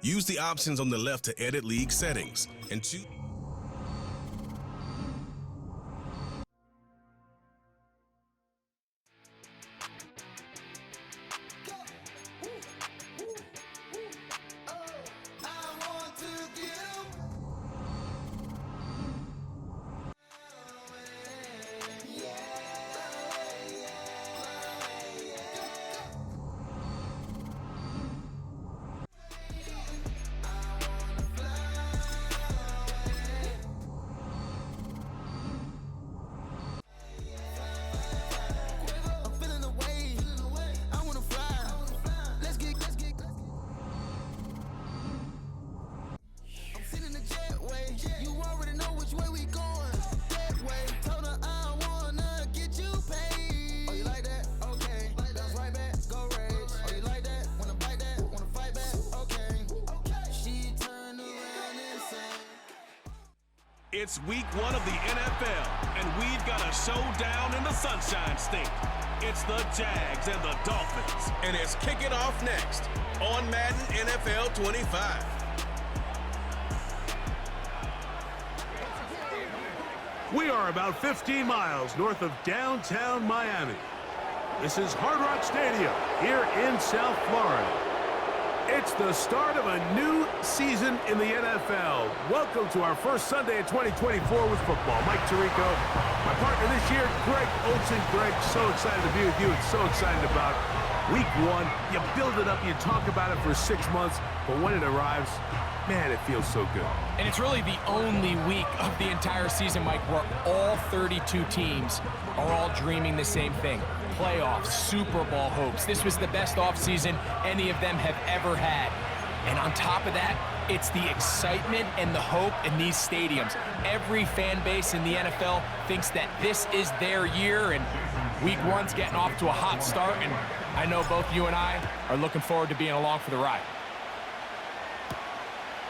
Use the options on the left to edit league settings and choose. It's week 1 of the NFL, and we've got a showdown in the Sunshine State. It's the Jags and the Dolphins, and it's Kick It Off next on Madden NFL 25. We are about 15 miles north of downtown Miami. This is Hard Rock Stadium here in South Florida. It's the start of a new season in the NFL. Welcome to our first Sunday in 2024 with football. Mike Tirico, my partner this year, Greg Olsen. Greg, so excited to be with you and so excited about week 1. You build it up, you talk about it for 6 months, but when it arrives, man, it feels so good. And it's really the only week of the entire season, Mike, where all 32 teams are all dreaming the same thing. Playoffs, Super Bowl hopes. This was the best offseason any of them have ever had. And on top of that, it's the excitement and the hope in these stadiums. Every fan base in the NFL thinks that this is their year, and week 1's getting off to a hot start, and I know both you and I are looking forward to being along for the ride.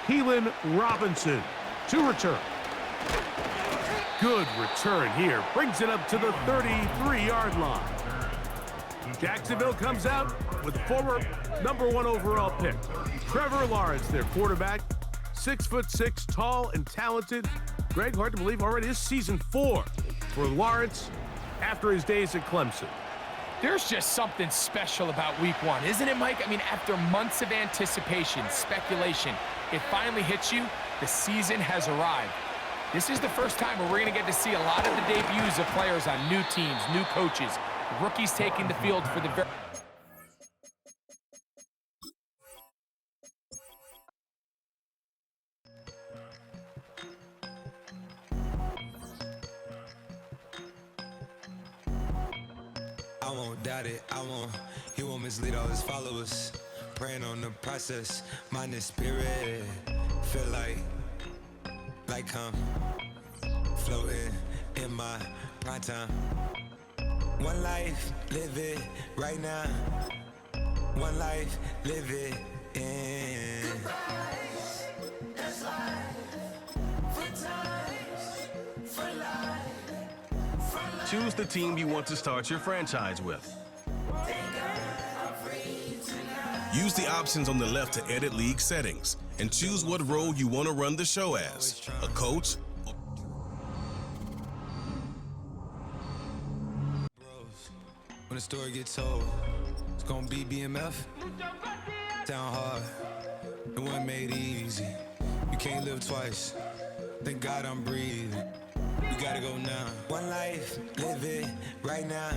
Keelan Robinson to return. Good return here. Brings it up to the 33-yard line. Jacksonville comes out with former #1 overall pick Trevor Lawrence, their quarterback. 6'6", tall and talented. Greg, hard to believe already this season 4 for Lawrence after his days at Clemson. There's just something special about week 1, isn't it, Mike? I mean, after months of anticipation, speculation, it finally hits you. The season has arrived. This is the first time where we're going to get to see a lot of the debuts of players on new teams, new coaches, rookies taking the field for the very... I won't doubt it, he won't mislead all his followers. Praying on the process, mind and spirit. Feel like I'm floating in my prime time. One life, live it right now. One life, live it in. Goodbyes, that's life. For times, for life. Choose the team you want to start your franchise with. Use the options on the left to edit league settings and choose what role you want to run the show as, a coach. When the story gets told, it's gonna be BMF. Down hard, it wasn't made easy. You can't live twice. Thank God I'm breathing. We gotta go now. One life, live it right now.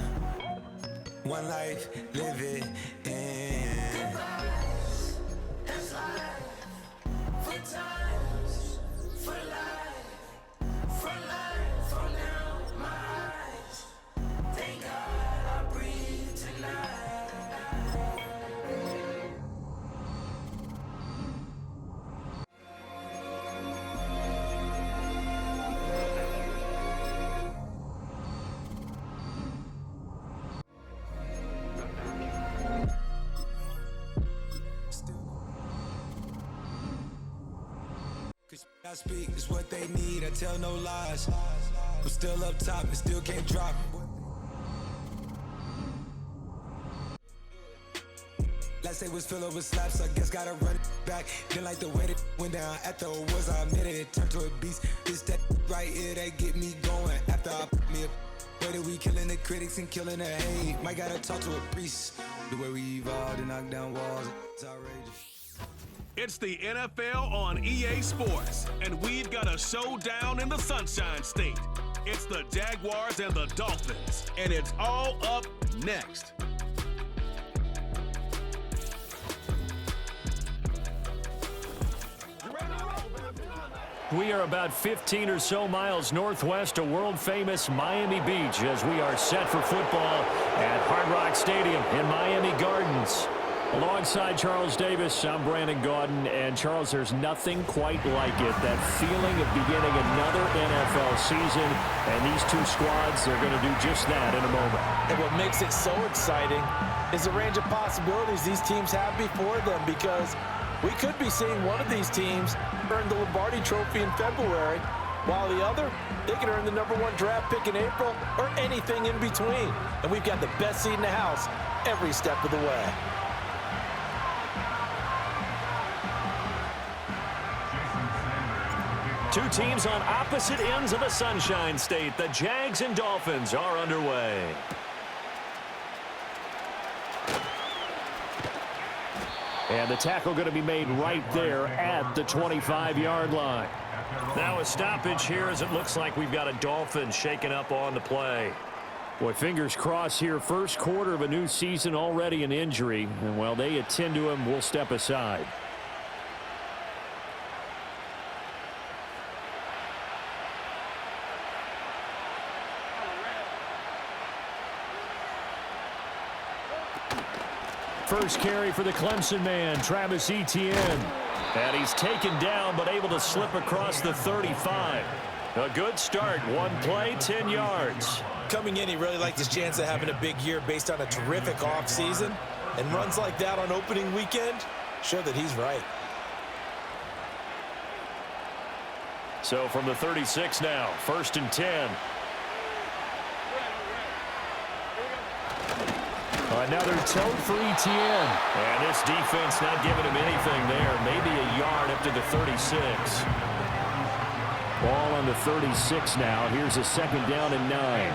One life, live it in. Goodbyes, that's life. For times, for life. For life, for now, my eyes. Thank God I breathe tonight. I speak is what they need, I tell no lies. I'm still up top and still can't drop. Last day was filled with slaps, I guess gotta run it back. Didn't like the way that went down after it was, I admit it, it turned to a beast. This that right here that get me going. After I put me a way that we killing the critics and killing the hate. Might gotta talk to a priest. The way we evolved and knock down walls, it's outrageous. It's the NFL on EA Sports, and we've got a showdown in the Sunshine State. It's the Jaguars and the Dolphins, and it's all up next. We are about 15 or so miles northwest of world-famous Miami Beach as we are set for football at Hard Rock Stadium in Miami Gardens. Alongside Charles Davis, I'm Brandon Gaudin, and Charles, there's nothing quite like it. That feeling of beginning another NFL season, and these two squads are going to do just that in a moment. And what makes it so exciting is the range of possibilities these teams have before them, because we could be seeing one of these teams earn the Lombardi Trophy in February, while the other, they could earn the #1 draft pick in April or anything in between. And we've got the best seat in the house every step of the way. Two teams on opposite ends of the Sunshine State. The Jags and Dolphins are underway. And the tackle going to be made right there at the 25-yard line. Now a stoppage here as it looks like we've got a Dolphin shaken up on the play. Boy, fingers crossed here. First quarter of a new season, already an injury. And while they attend to him, we'll step aside. First carry for the Clemson man, Travis Etienne. And he's taken down, but able to slip across the 35. A good start. One play, 10 yards. Coming in, he really liked his chance of having a big year based on a terrific offseason. And runs like that on opening weekend show that he's right. So from the 36 now, 1st and 10. Another tote for Etienne. And this defense not giving him anything there. Maybe a yard up to the 36. Ball on the 36 now. Here's a 2nd down and 9.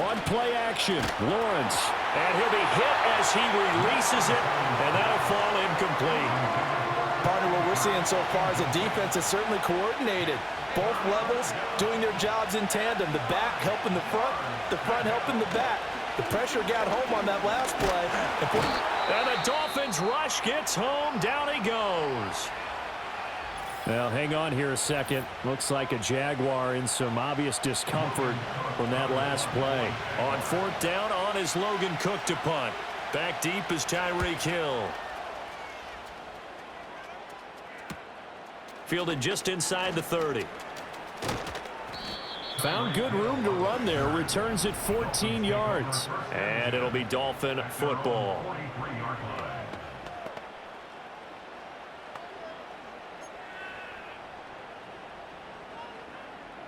On play action, Lawrence. And he'll be hit as he releases it. And that'll fall incomplete. Partner, what we're seeing so far is a defense that's certainly coordinated. Both levels doing their jobs in tandem. The back helping the front helping the back. The pressure got home on that last play. And the Dolphins rush gets home. Down he goes. Now, hang on here a second. Looks like a Jaguar in some obvious discomfort from that last play. On 4th down, on is Logan Cook to punt. Back deep is Tyreek Hill. Fielded just inside the 30. Found good room to run there. Returns at 14 yards. And it'll be Dolphin football.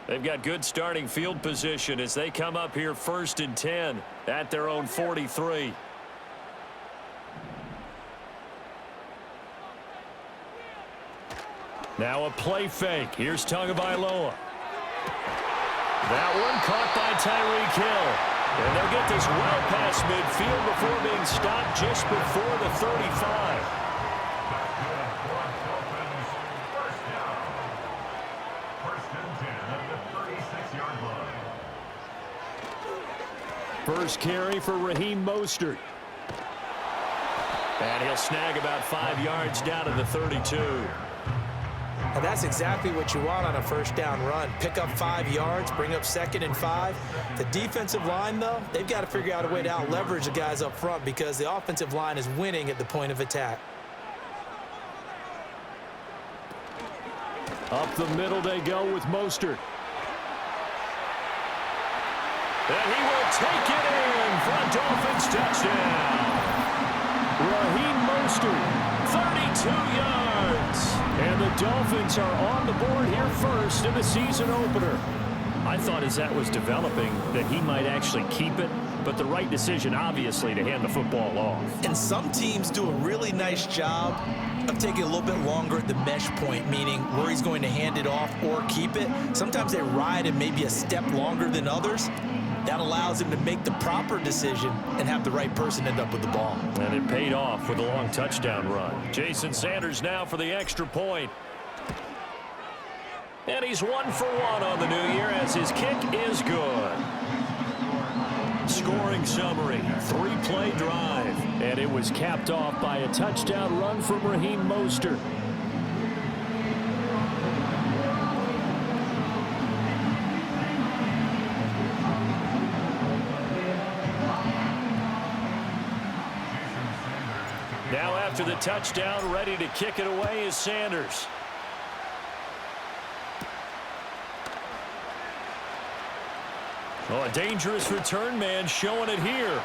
They've got good starting field position as they come up here 1st and 10 at their own 43. Now a play fake. Here's Tagovailoa. That one caught by Tyreek Hill. And they'll get this well past midfield before being stopped just before the 35. First carry for Raheem Mostert. And he'll snag about 5 yards down to the 32. And that's exactly what you want on a 1st down run. Pick up 5 yards, bring up 2nd and 5. The defensive line, though, they've got to figure out a way to out-leverage the guys up front because the offensive line is winning at the point of attack. Up the middle they go with Mostert. And he will take it in for a Dolphins touchdown. Raheem Mostert, 32 yards. And the Dolphins are on the board here first in the season opener. I thought as that was developing that he might actually keep it but the right decision, obviously, to hand the football off. And some teams do a really nice job of taking a little bit longer at the mesh point, meaning where he's going to hand it off or keep it. Sometimes they ride it maybe a step longer than others. That allows him to make the proper decision and have the right person end up with the ball. And it paid off with a long touchdown run. Jason Sanders now for the extra point. And he's 1 for 1 on the new year as his kick is good. Scoring summary, 3-play drive. And it was capped off by a touchdown run from Raheem Mostert. Now after the touchdown, ready to kick it away is Sanders. Oh, a dangerous return man showing it here.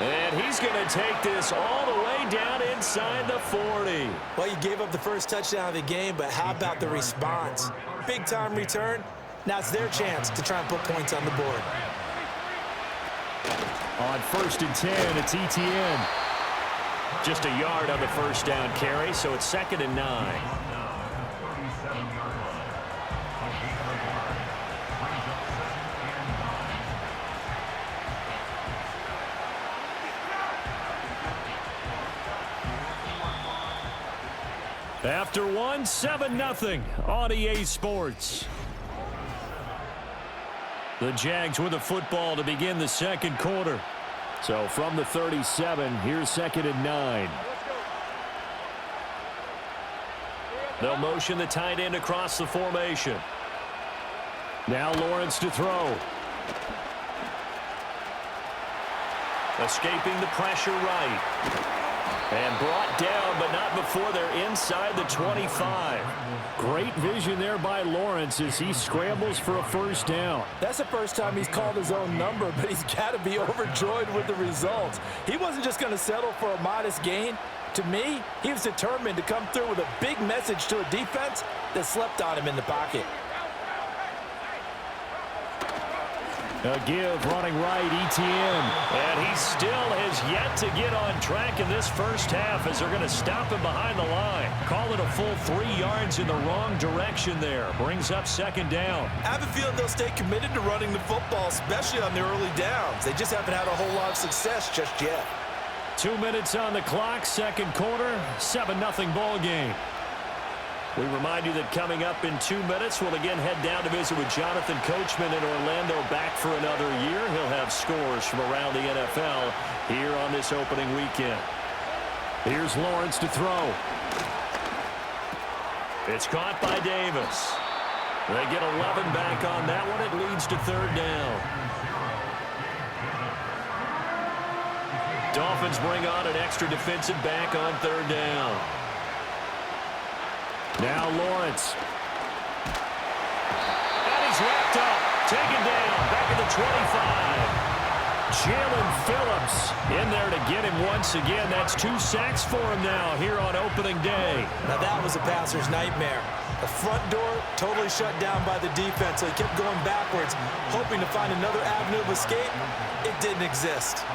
And he's going to take this all the way down inside the 40. Well, you gave up the first touchdown of the game, but how about the response? Big-time return. Now it's their chance to try and put points on the board. On 1st and 10, it's ETN. Just a yard on the first down carry, so it's 2nd and 9. After 1, 7-0 on EA Sports. The Jags with the football to begin the second quarter. So from the 37, here's 2nd and 9. They'll motion the tight end across the formation. Now Lawrence to throw. Escaping the pressure right. And brought down, but not before they're inside the 25. Great vision there by Lawrence as he scrambles for a first down. That's the first time he's called his own number, but he's got to be overjoyed with the results. He wasn't just going to settle for a modest gain. To me, he was determined to come through with a big message to a defense that slept on him in the pocket. A give running right, ETN. And he still has yet to get on track in this first half as they're going to stop him behind the line. Call it a full 3 yards in the wrong direction there. Brings up 2nd down. I have a feeling they'll stay committed to running the football, especially on the early downs. They just haven't had a whole lot of success just yet. 2 minutes on the clock, second quarter, 7-0 ball game. We remind you that coming up in 2 minutes, we'll again head down to visit with Jonathan Coachman in Orlando, back for another year. He'll have scores from around the NFL here on this opening weekend. Here's Lawrence to throw. It's caught by Davis. They get 11 back on that one. It leads to 3rd down. Dolphins bring on an extra defensive back on 3rd down. Now Lawrence. And he's wrapped up. Taken down. Back at the 25. Jalen Phillips in there to get him once again. That's 2 sacks for him now here on opening day. Now that was a passer's nightmare. The front door totally shut down by the defense, so he kept going backwards, hoping to find another avenue of escape. It didn't exist.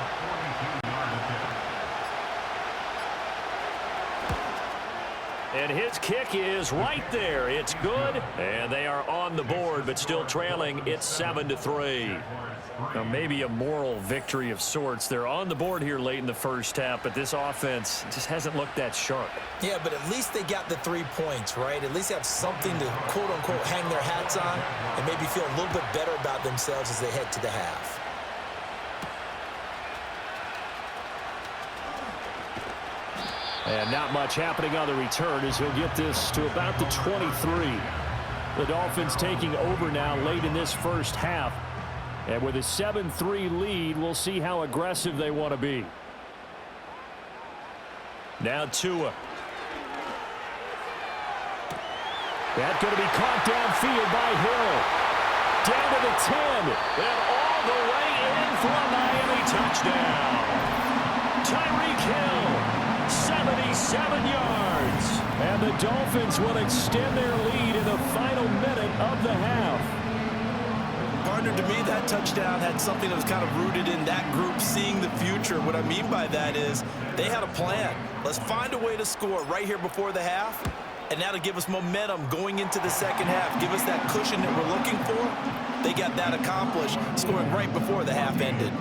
And his kick is right there. It's good. And they are on the board, but still trailing. It's 7-3. Now maybe a moral victory of sorts. They're on the board here late in the first half, but this offense just hasn't looked that sharp. Yeah, but at least they got the 3 points, right? At least have something to, quote-unquote, hang their hats on and maybe feel a little bit better about themselves as they head to the half. And not much happening on the return as he'll get this to about the 23. The Dolphins taking over now late in this first half. And with a 7-3 lead, we'll see how aggressive they want to be. Now Tua. That's going to be caught downfield by Hill. Down to the 10. And all the way in for a Miami touchdown. Tyreek Hill. 77 yards. And the Dolphins will extend their lead in the final minute of the half. Gardner, to me, that touchdown had something that was kind of rooted in that group seeing the future. What I mean by that is they had a plan. Let's find a way to score right here before the half, and that'll give us momentum going into the second half. Give us that cushion that we're looking for. They got that accomplished, scoring right before the half ended.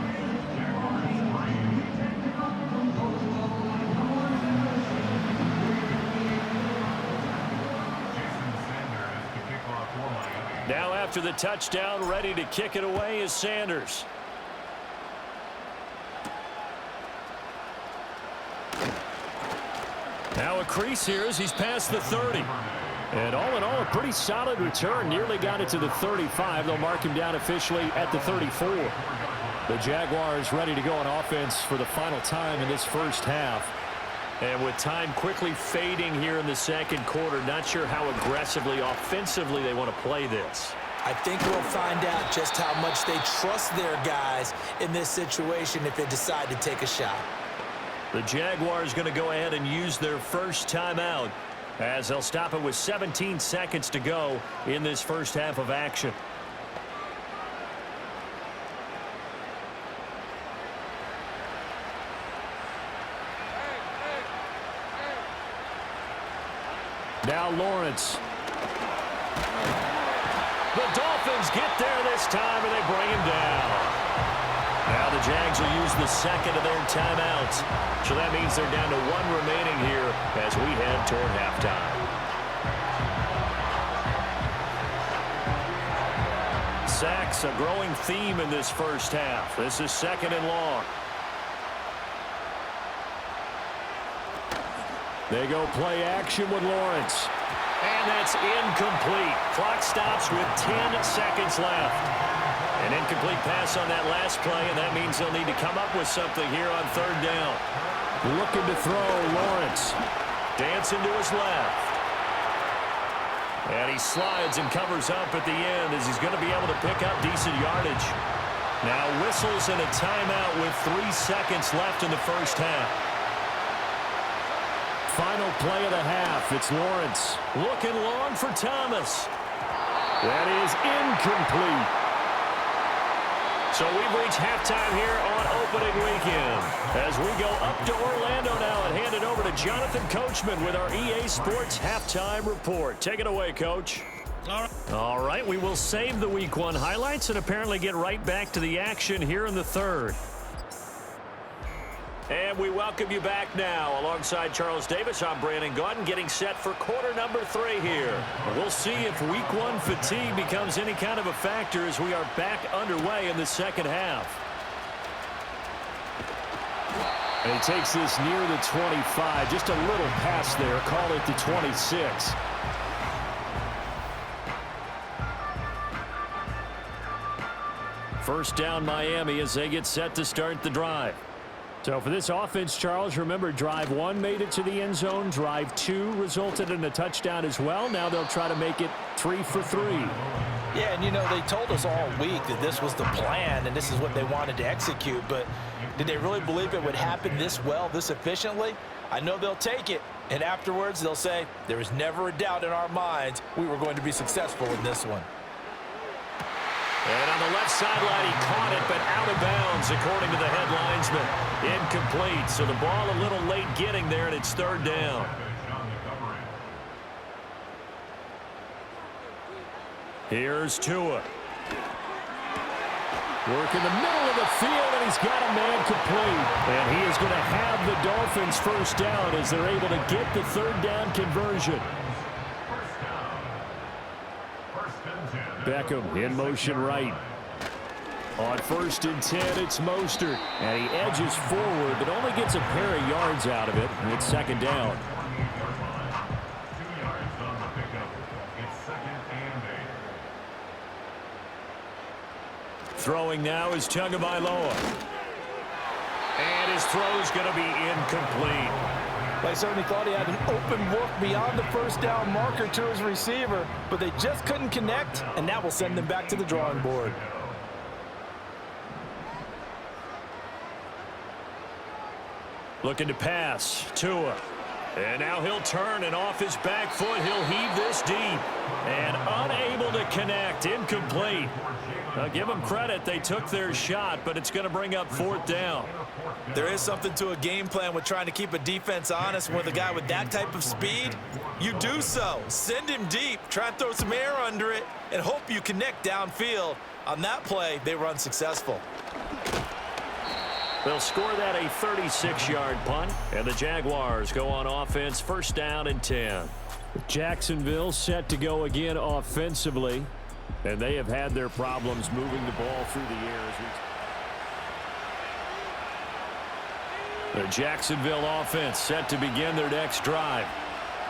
Now after the touchdown, ready to kick it away is Sanders. Now a crease here as he's past the 30. And all in all, a pretty solid return. Nearly got it to the 35. They'll mark him down officially at the 34. The Jaguars ready to go on offense for the final time in this first half. And with time quickly fading here in the second quarter, not sure how aggressively, offensively they want to play this. I think we'll find out just how much they trust their guys in this situation if they decide to take a shot. The Jaguars going to go ahead and use their first timeout as they'll stop it with 17 seconds to go in this first half of action. Now Lawrence. The Dolphins get there this time, and they bring him down. Now the Jags will use the second of their timeouts. So that means they're down to one remaining here as we head toward halftime. Sacks, a growing theme in this first half. This is second and long. They go play action with Lawrence. And that's incomplete. Clock stops with 10 seconds left. An incomplete pass on that last play, and that means they'll need to come up with something here on third down. Looking to throw, Lawrence. Dancing to his left. And he slides and covers up at the end as he's going to be able to pick up decent yardage. Now whistles and a timeout with 3 seconds left in the first half. Final play of the half. It's Lawrence. Looking long for Thomas. That is incomplete. So we've reached halftime here on opening weekend. As we go up to Orlando now and hand it over to Jonathan Coachman with our EA Sports Halftime Report. Take it away, Coach. All right, we will save the Week 1 highlights and apparently get right back to the action here in the third. And we welcome you back now. Alongside Charles Davis, I'm Brandon Gaudin, getting set for quarter number 3 here. We'll see if Week 1 fatigue becomes any kind of a factor as we are back underway in the second half. And he takes this near the 25, just a little past there. Call it the 26. First down, Miami, as they get set to start the drive. So for this offense, Charles, remember, drive 1 made it to the end zone. Drive 2 resulted in a touchdown as well. Now they'll try to make it 3 for 3. Yeah, and you know, they told us all week that this was the plan and this is what they wanted to execute. But did they really believe it would happen this well, this efficiently? I know they'll take it. And afterwards, they'll say, there was never a doubt in our minds we were going to be successful in this one. And on the left sideline, he caught it, but out of bounds, according to the head linesman. Incomplete, so the ball a little late getting there, and it's third down. Here's Tua. Work in the middle of the field, and he's got a man complete. And he is going to have the Dolphins first down as they're able to get the third down conversion. Beckham in motion right. On 1st and 10, it's Mostert. And he edges forward, but only gets a pair of yards out of it. And it's second down. Throwing now is Tagovailoa. And his throw's going to be incomplete. I certainly thought he had an open look beyond the first down marker to his receiver, but they just couldn't connect, and that will send them back to the drawing board. Looking to pass. Tua. And now he'll turn, and off his back foot, he'll heave this deep. And unable to connect, incomplete. Now give them credit, they took their shot, but it's going to bring up 4th down. There is something to a game plan with trying to keep a defense honest. With a guy with that type of speed, you do so. Send him deep, try and throw some air under it, and hope you connect downfield. On that play, they were unsuccessful. They'll score that a 36-yard punt, and the Jaguars go on offense, 1st down and 10. Jacksonville set to go again offensively, and they have had their problems moving the ball through the air. The Jacksonville offense set to begin their next drive.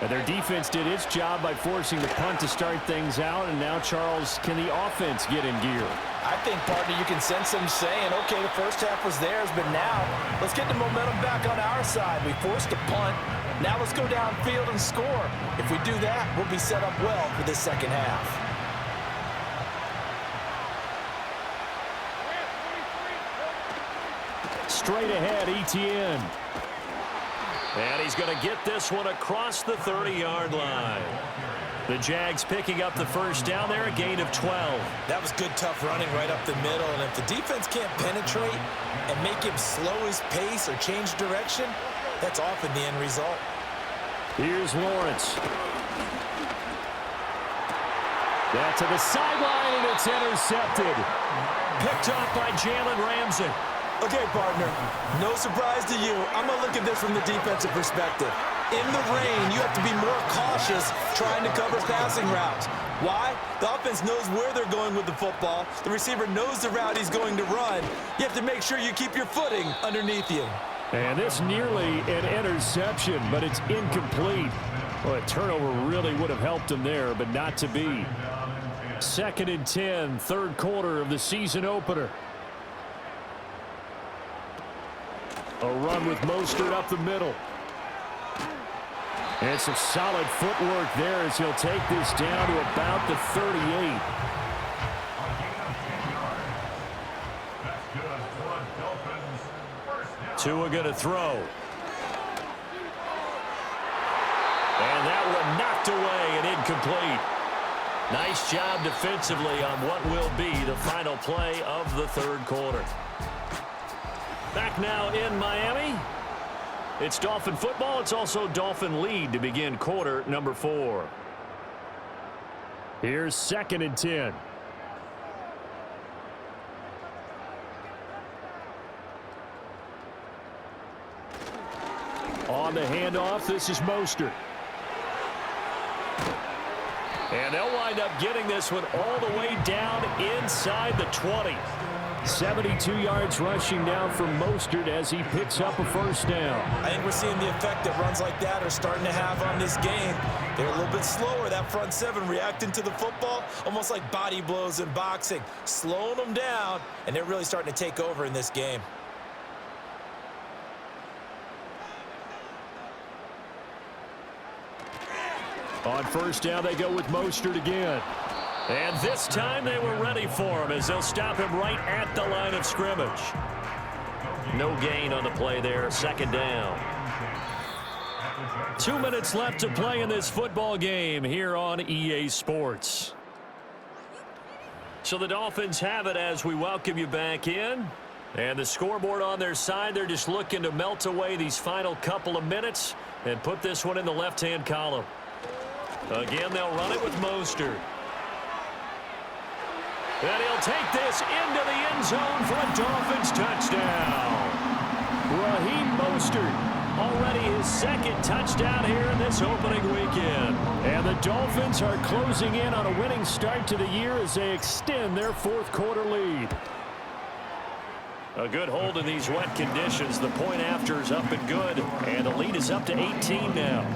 And their defense did its job by forcing the punt to start things out, and now, Charles, can the offense get in gear? I think, partner, you can sense them saying, okay, the first half was theirs, but now let's get the momentum back on our side. We forced a punt. Now let's go downfield and score. If we do that, we'll be set up well for this second half. Straight ahead, Etienne. And he's going to get this one across the 30-yard line. The Jags picking up the 1st down there, a gain of 12. That was good, tough running right up the middle. And if the defense can't penetrate and make him slow his pace or change direction, that's often the end result. Here's Lawrence. That to the sideline, and it's intercepted. Picked off by Jalen Ramsey. Okay, partner, no surprise to you. I'm going to look at this from the defensive perspective. In the rain, you have to be more cautious trying to cover passing routes. Why? The offense knows where they're going with the football. The receiver knows the route he's going to run. You have to make sure you keep your footing underneath you. And this nearly an interception, but it's incomplete. Well, a turnover really would have helped him there, but not to be. 2nd and 10, 3rd quarter of the season opener. A run with Mostert up the middle. And some solid footwork there as he'll take this down to about the 38. Tua going to throw. And that one knocked away and incomplete. Nice job defensively on what will be the final play of the 3rd quarter. Back now in Miami. It's Dolphin football. It's also Dolphin lead to begin quarter number 4. Here's 2nd and 10. On the handoff, this is Mostert. And they'll wind up getting this one all the way down inside the 20. 72 yards rushing down from Mostert as he picks up a 1st down. I think we're seeing the effect that runs like that are starting to have on this game. They're a little bit slower, that front 7 reacting to the football, almost like body blows in boxing, slowing them down, and they're really starting to take over in this game. On 1st down, they go with Mostert again. And this time they were ready for him as they'll stop him right at the line of scrimmage. No gain on the play there, 2nd down. 2 minutes left to play in this football game here on EA Sports. So the Dolphins have it as we welcome you back in. And the scoreboard on their side, they're just looking to melt away these final couple of minutes and put this one in the left-hand column. Again, they'll run it with Mostert. And he'll take this into the end zone for a Dolphins touchdown. Raheem Mostert, already his 2nd touchdown here in this opening weekend. And the Dolphins are closing in on a winning start to the year as they extend their 4th quarter lead. A good hold in these wet conditions. The point after is up and good, and the lead is up to 18 now.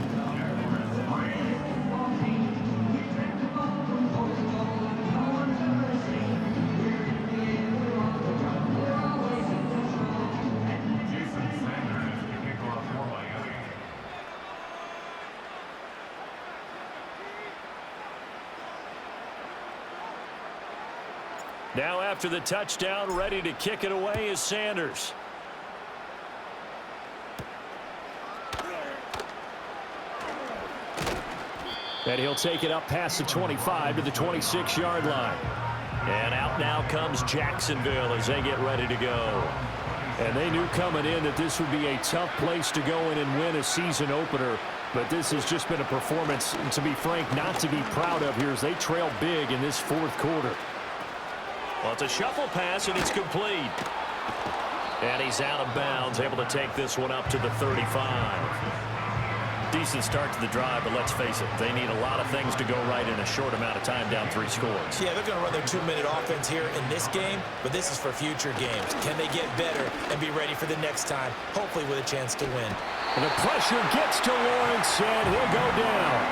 Now after the touchdown, ready to kick it away is Sanders. And he'll take it up past the 25 to the 26-yard line. And out now comes Jacksonville as they get ready to go. And they knew coming in that this would be a tough place to go in and win a season opener. But this has just been a performance, to be frank, not to be proud of here as they trail big in this fourth quarter. Well, it's a shuffle pass, and it's complete. And he's out of bounds, able to take this one up to the 35. Decent start to the drive, but let's face it, they need a lot of things to go right in a short amount of time, down 3 scores. Yeah, they're going to run their 2-minute offense here in this game, but this is for future games. Can they get better and be ready for the next time, hopefully with a chance to win? And the pressure gets to Lawrence, and he'll go down.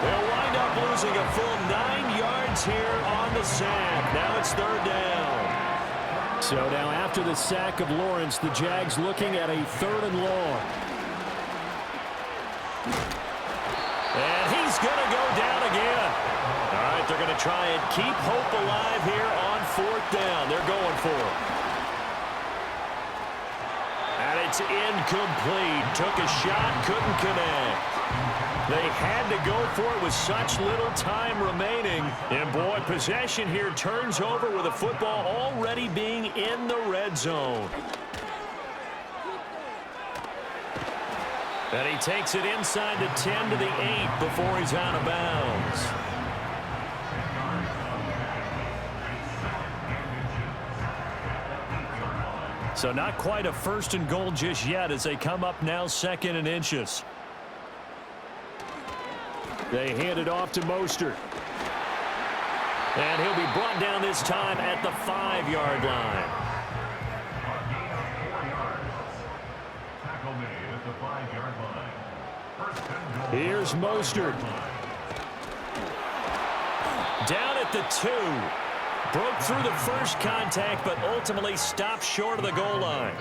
They'll wind up losing a full 9 yards here on the sack. Now it's 3rd down. So now after the sack of Lawrence, the Jags looking at a 3rd and long. And he's going to go down again. All right, they're going to try and keep hope alive here on 4th down. They're going for it. And it's incomplete. Took a shot, couldn't connect. They had to go for it with such little time remaining. And, boy, possession here turns over with the football already being in the red zone. And he takes it inside the 10 to the 8 before he's out of bounds. So not quite a 1st and goal just yet as they come up now 2nd and inches. They hand it off to Mostert. And he'll be brought down this time at the 5-yard line. Here's Mostert. Down at the 2. Broke through the first contact, but ultimately stopped short of the goal line.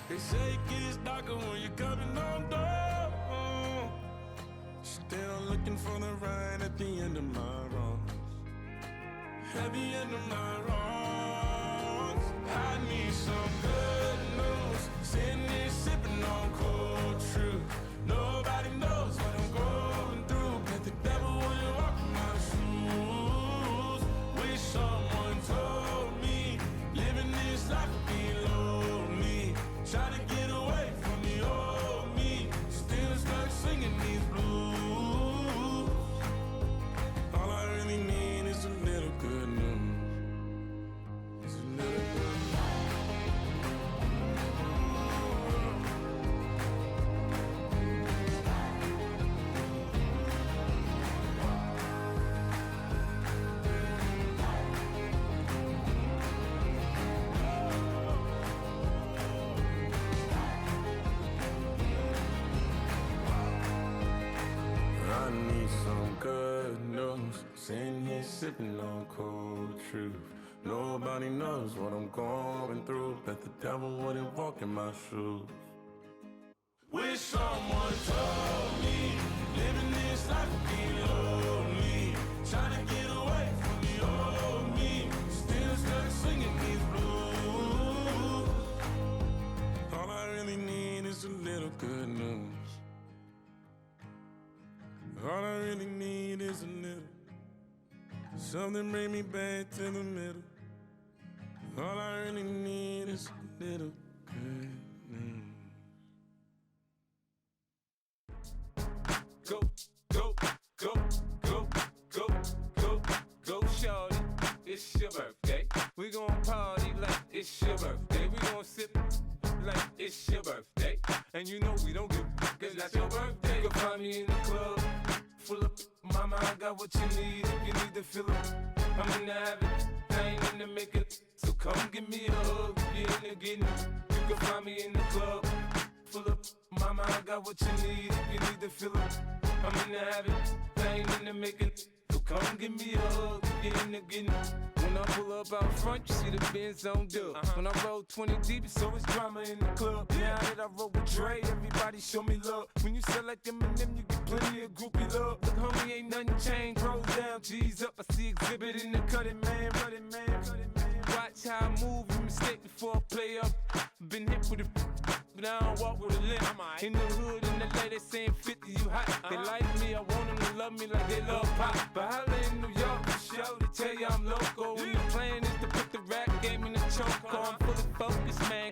They say it gets darker when you're coming on door. Still looking for the right at the end of my wrongs. At the end of my wrongs, I need some good news. Sitting here sipping on cold truth. Nobody knows what I'm going through, but the devil wouldn't walk in my shoes. Wish someone told me living this life would be lonely. Trying to get away from the old me, still stuck singing these blues. All I really need is a little good news. It's a little good news. I need some good news. Sitting here sipping on cold truth. Nobody knows what I'm going through, but the devil wouldn't walk in my shoes. Wish someone told me living this life would be lonely. Trying to get away from the old me, still stuck singing these blues. All I really need is a little good news. All I really need is a little. Something bring me back to the middle. All I really need is a little good news. Go, go, go, go, go, go, go, shorty. It's your birthday. We gon' party like it's your birthday. We gon' sip like it's your birthday. And you know we don't give a cause that's your birthday. You can find me in the club, full of mama, I got what you need if you need to fill up. I'm in the habit, I ain't in the makeup. So come give me a hug, get in the getting. You can find me in the club, full of mama, I got what you need if you need to fill up. I'm in the habit, I ain't in the making. So come give me a hug, get in the getting. When I pull up out front, you see the Benz on dub. When I roll 20 deep, it's always drama in the club. Now that I roll with Dre, everybody show me love. When you sell like Eminem, you get plenty of groupie love. Look, homie, ain't nothing changed. Roll down, G's up. I see exhibit in the cutting, man. Running, man. Watch how I move, you mistake before I play up. Been hit with it, but I don't walk with a limp. In the hood, in the lady saying 50, you hot. They like me, I want them to love me like they love pop. But holla in New York, for show, they tell you I'm local. And the plan is to put the rap game in the choke. I'm fully focused, man.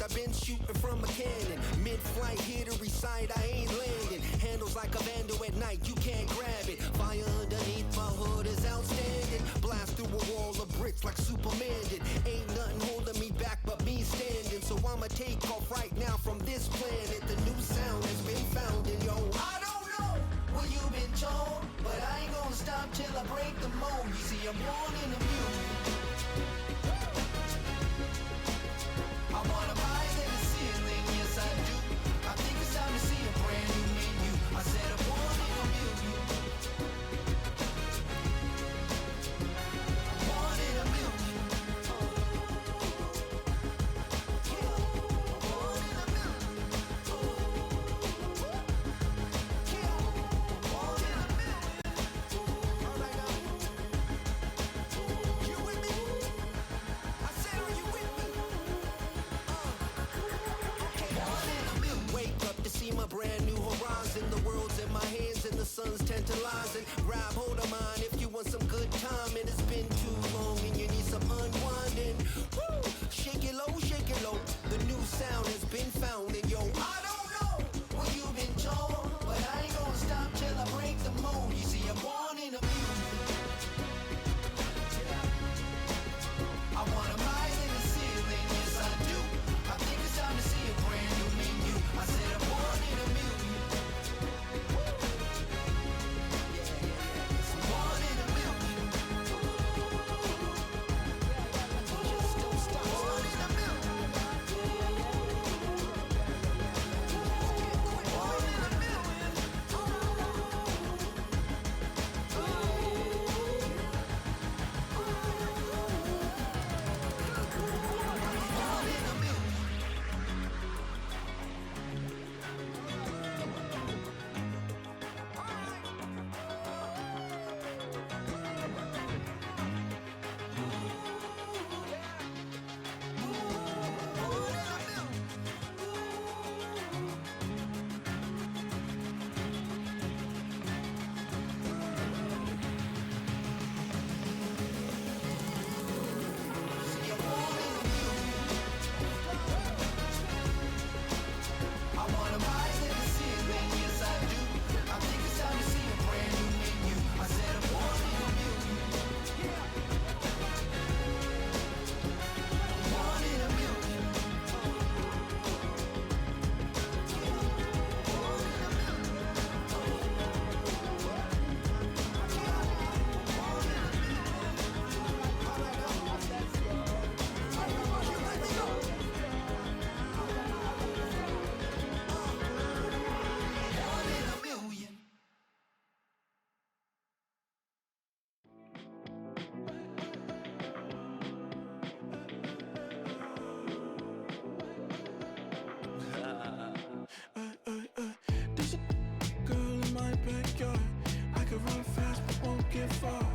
I've been shooting from a cannon. Mid-flight, here to recite, I ain't landing. Handles like a vandal at night, you can't grab it. Fire underneath my hood is outstanding. Blast through a wall of bricks like Superman did. Ain't nothing holding me back but me standing. So I'ma take off right now from this planet. The new sound has been found, and yo, I don't know where you've been told, but I ain't gonna stop till I break the mold. You see, I'm born in the music. I wanna rise in the ceiling, yes I do. I think it's time to see a brand new menu. I said I'm born in a million. Born in a million. Born in a million. Born in a million. All right now. You with me? I said, are you with me? Wake up to see my brand new horizon. The world's in my hands and the sun's tantalizing. Grab hold of mine if you want some good time. And it's been too long and you need some unwinding. Woo! Shake it low. The new sound has been found. And yo, I don't know what you've been told, but I ain't gonna stop till I break the mold. You see, I'm born in a music. I wanna rise in the ceiling, yes I do. I think it's time to see a brand new menu. I said I'm born in a million. Born in a million. Just don't stop. Born in a million. Born in a million. Born in a million. I wanna rise in the ceiling, yes I do. I think it's time to see a brand new menu. I said I'm born in a million. Born in a million. Born in a million. Born in a million. There's a girl in my backyard. I could run fast but won't get far.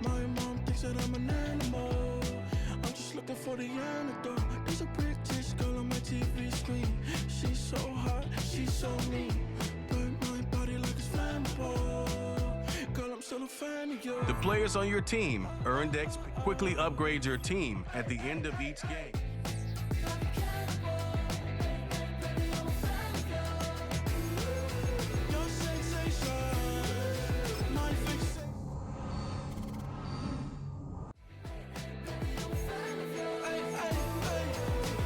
My mom thinks that I'm an animal. I'm just looking for the antidote. There's a British girl on my TV screen. She's so hot, she's so mean. Burn my body like it's flammable. Girl, I'm still a fan of you. The players on your team earned XP. Quickly upgrade your team at the end of each game. Your sensation, my fixation.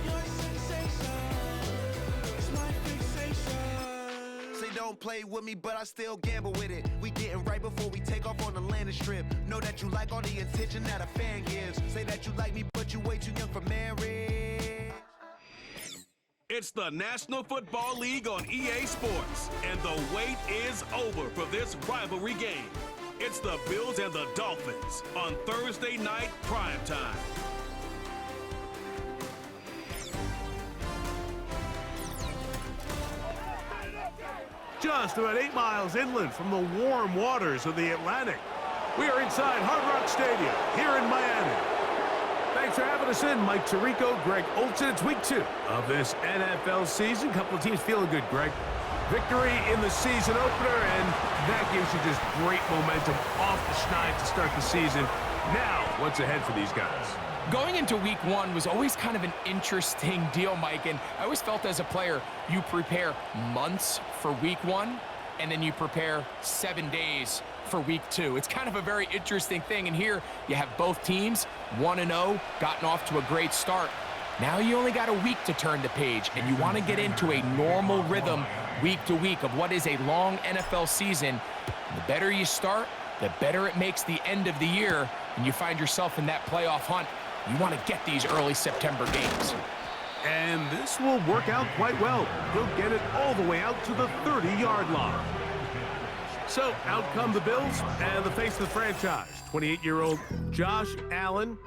Your sensation is my fixation. Say don't play with me, but I still gamble with it. We getting right before we take off on the landing strip. Know that you like all the attention that a fan gives. Say that you like me, but you way too young for marriage. It's the National Football League on EA Sports, and the wait is over for this rivalry game. It's the Bills and the Dolphins on Thursday night primetime. Just about 8 miles inland from the warm waters of the Atlantic. We are inside Hard Rock Stadium here in Miami. Thanks for having us in, Mike Tirico, Greg Olson. It's week 2 of this NFL season. Couple of teams feeling good, Greg. Victory in the season opener, and that gives you just great momentum off the schneid to start the season. Now, what's ahead for these guys? Going into week one was always kind of an interesting deal, Mike, and I always felt as a player, you prepare months for week one, and then you prepare 7 days for week two. It's kind of a very interesting thing, and here you have both teams, 1-0, gotten off to a great start. Now you only got a week to turn the page, and you want to get into a normal rhythm week to week of what is a long NFL season. The better you start, the better it makes the end of the year, and you find yourself in that playoff hunt. You want to get these early September games. And this will work out quite well. He'll get it all the way out to the 30-yard line. So out come the Bills and the face of the franchise, 28-year-old Josh Allen.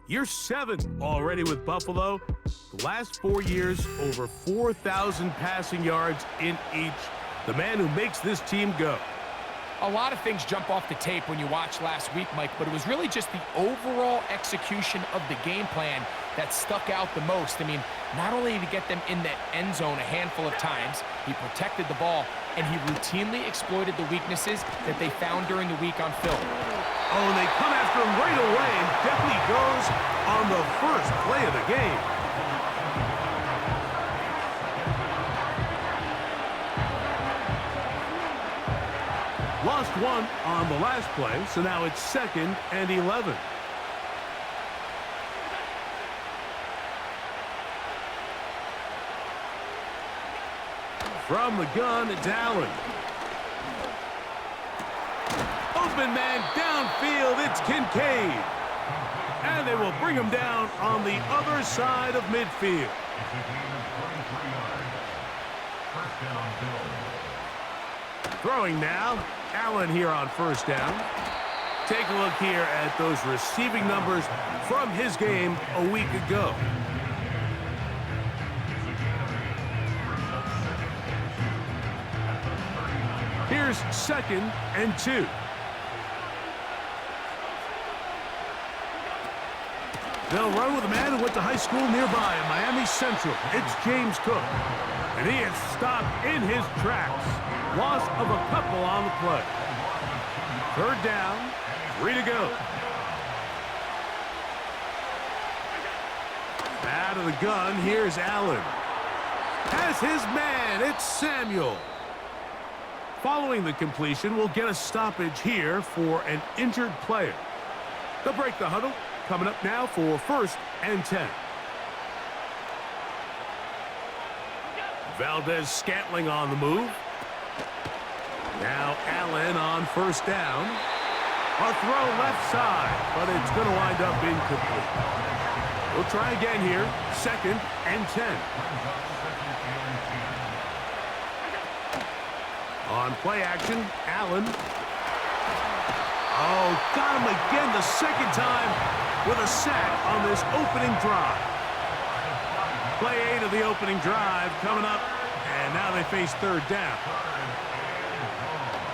Year 7 already with Buffalo. The last 4 years, over 4,000 passing yards in each. The man who makes this team go. A lot of things jump off the tape when you watch last week, Mike, but it was really just the overall execution of the game plan that stuck out the most. I mean, not only did he get them in that end zone a handful of times, he protected the ball, and he routinely exploited the weaknesses that they found during the week on film. Oh, and they come after him right away, and definitely goes on the first play of the game. Lost one on the last play, so now it's 2nd and 11. From the gun, it's Allen. Open man downfield, it's Kincaid. And they will bring him down on the other side of midfield. Throwing now, Allen here on first down. Take a look here at those receiving numbers from his game a week ago. Here's 2nd and 2. They'll run with a man who went to high school nearby in Miami Central. It's James Cook. And he is stopped in his tracks. Loss of a couple on the play. 3rd down, 3 to go. Out of the gun, here's Allen. Has his man, it's Samuel. Following the completion, we'll get a stoppage here for an injured player. They'll break the huddle. Coming up now for 1st and 10. Valdez-Scantling on the move. Now Allen on 1st down. A throw left side, but it's going to wind up incomplete. We'll try again here. 2nd and 10. On play action, Allen. Oh, got him again the 2nd time with a sack on this opening drive. Play 8 of the opening drive coming up, and now they face 3rd down.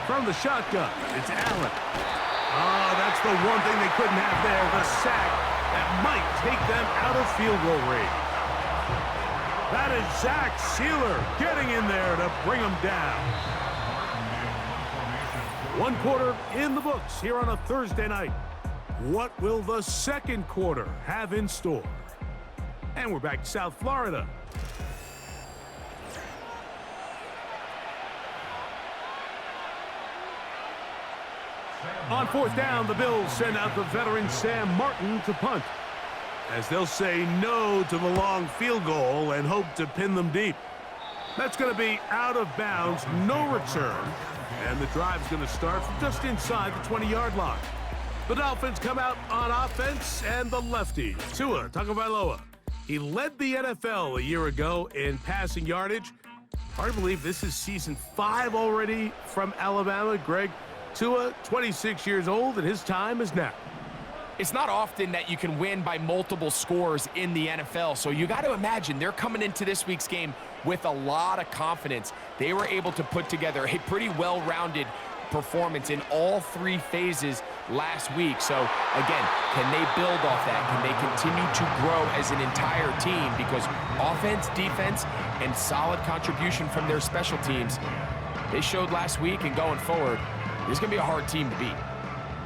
From the shotgun, it's Allen. Oh, that's the one thing they couldn't have there, the sack that might take them out of field goal range. That is Zach Sealer getting in there to bring them down. 1 quarter in the books here on a Thursday night. What will the 2nd quarter have in store? And we're back to South Florida. On 4th down, the Bills send out the veteran Sam Martin to punt, as they'll say no to the long field goal and hope to pin them deep. That's going to be out of bounds, no return, and the drive's going to start from just inside the 20-yard line. The Dolphins come out on offense, and the lefty, Tua Tagovailoa. He led the NFL a year ago in passing yardage. Hard to believe this is season 5 already from Alabama. Greg, Tua, 26 years old, and his time is now. It's not often that you can win by multiple scores in the NFL, so you got to imagine they're coming into this week's game with a lot of confidence. They were able to put together a pretty well-rounded performance in all 3 phases last week. So, again, can they build off that? Can they continue to grow as an entire team? Because offense, defense, and solid contribution from their special teams, they showed last week, and going forward, this is going to be a hard team to beat.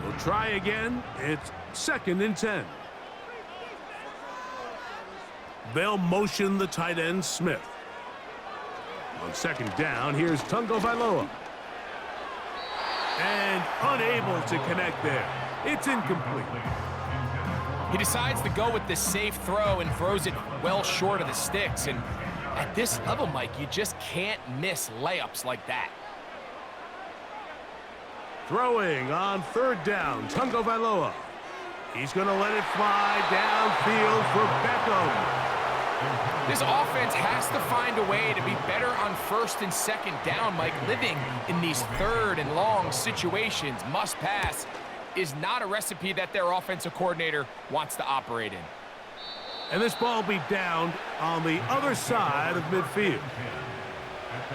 We'll try again. It's 2nd and 10. They'll motion the tight end, Smith. On second down, here's Tungo Vailoa. And unable to connect there. It's incomplete. He decides to go with the safe throw and throws it well short of the sticks. And at this level, Mike, you just can't miss layups like that. Throwing on third down, Tungo Vailoa. He's going to let it fly downfield for Beckham. This offense has to find a way to be better on first and second down, Mike. Living in these third and long situations, must pass, is not a recipe that their offensive coordinator wants to operate in. And this ball will be down on the other side of midfield.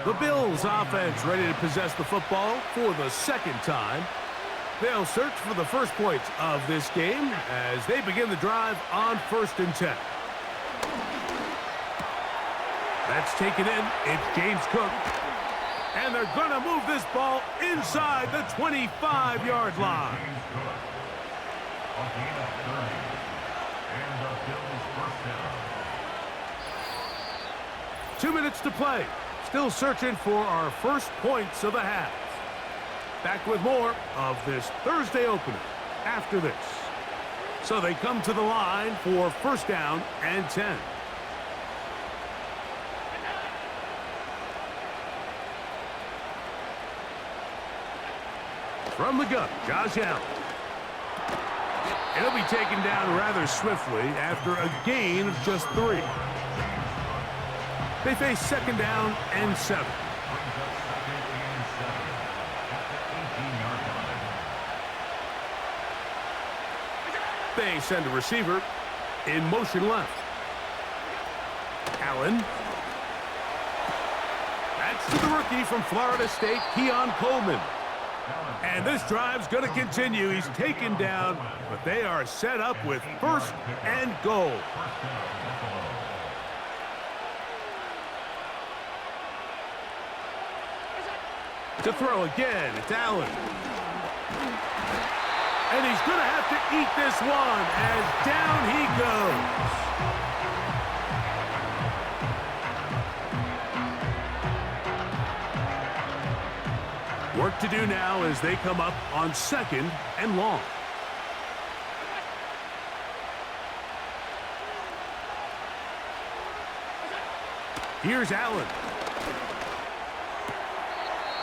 The Bills offense ready to possess the football for the second time. They'll search for the first points of this game as they begin the drive on 1st and 10. That's taken in. It's James Cook. And they're going to move this ball inside the 25-yard line. 2 minutes to play. Still searching for our first points of the half. Back with more of this Thursday opener after this. So they come to the line for 1st down and 10. From the gun, Josh Allen. It'll be taken down rather swiftly after a gain of just 3. They face 2nd down and 7. They send a receiver in motion left. Allen. That's to the rookie from Florida State, Keon Coleman. And this drive's going to continue. He's taken down, but they are set up with 1st and goal. To throw again, it's Allen. And he's going to have to eat this one as down he goes. Work to do now as they come up on 2nd and long. Here's Allen.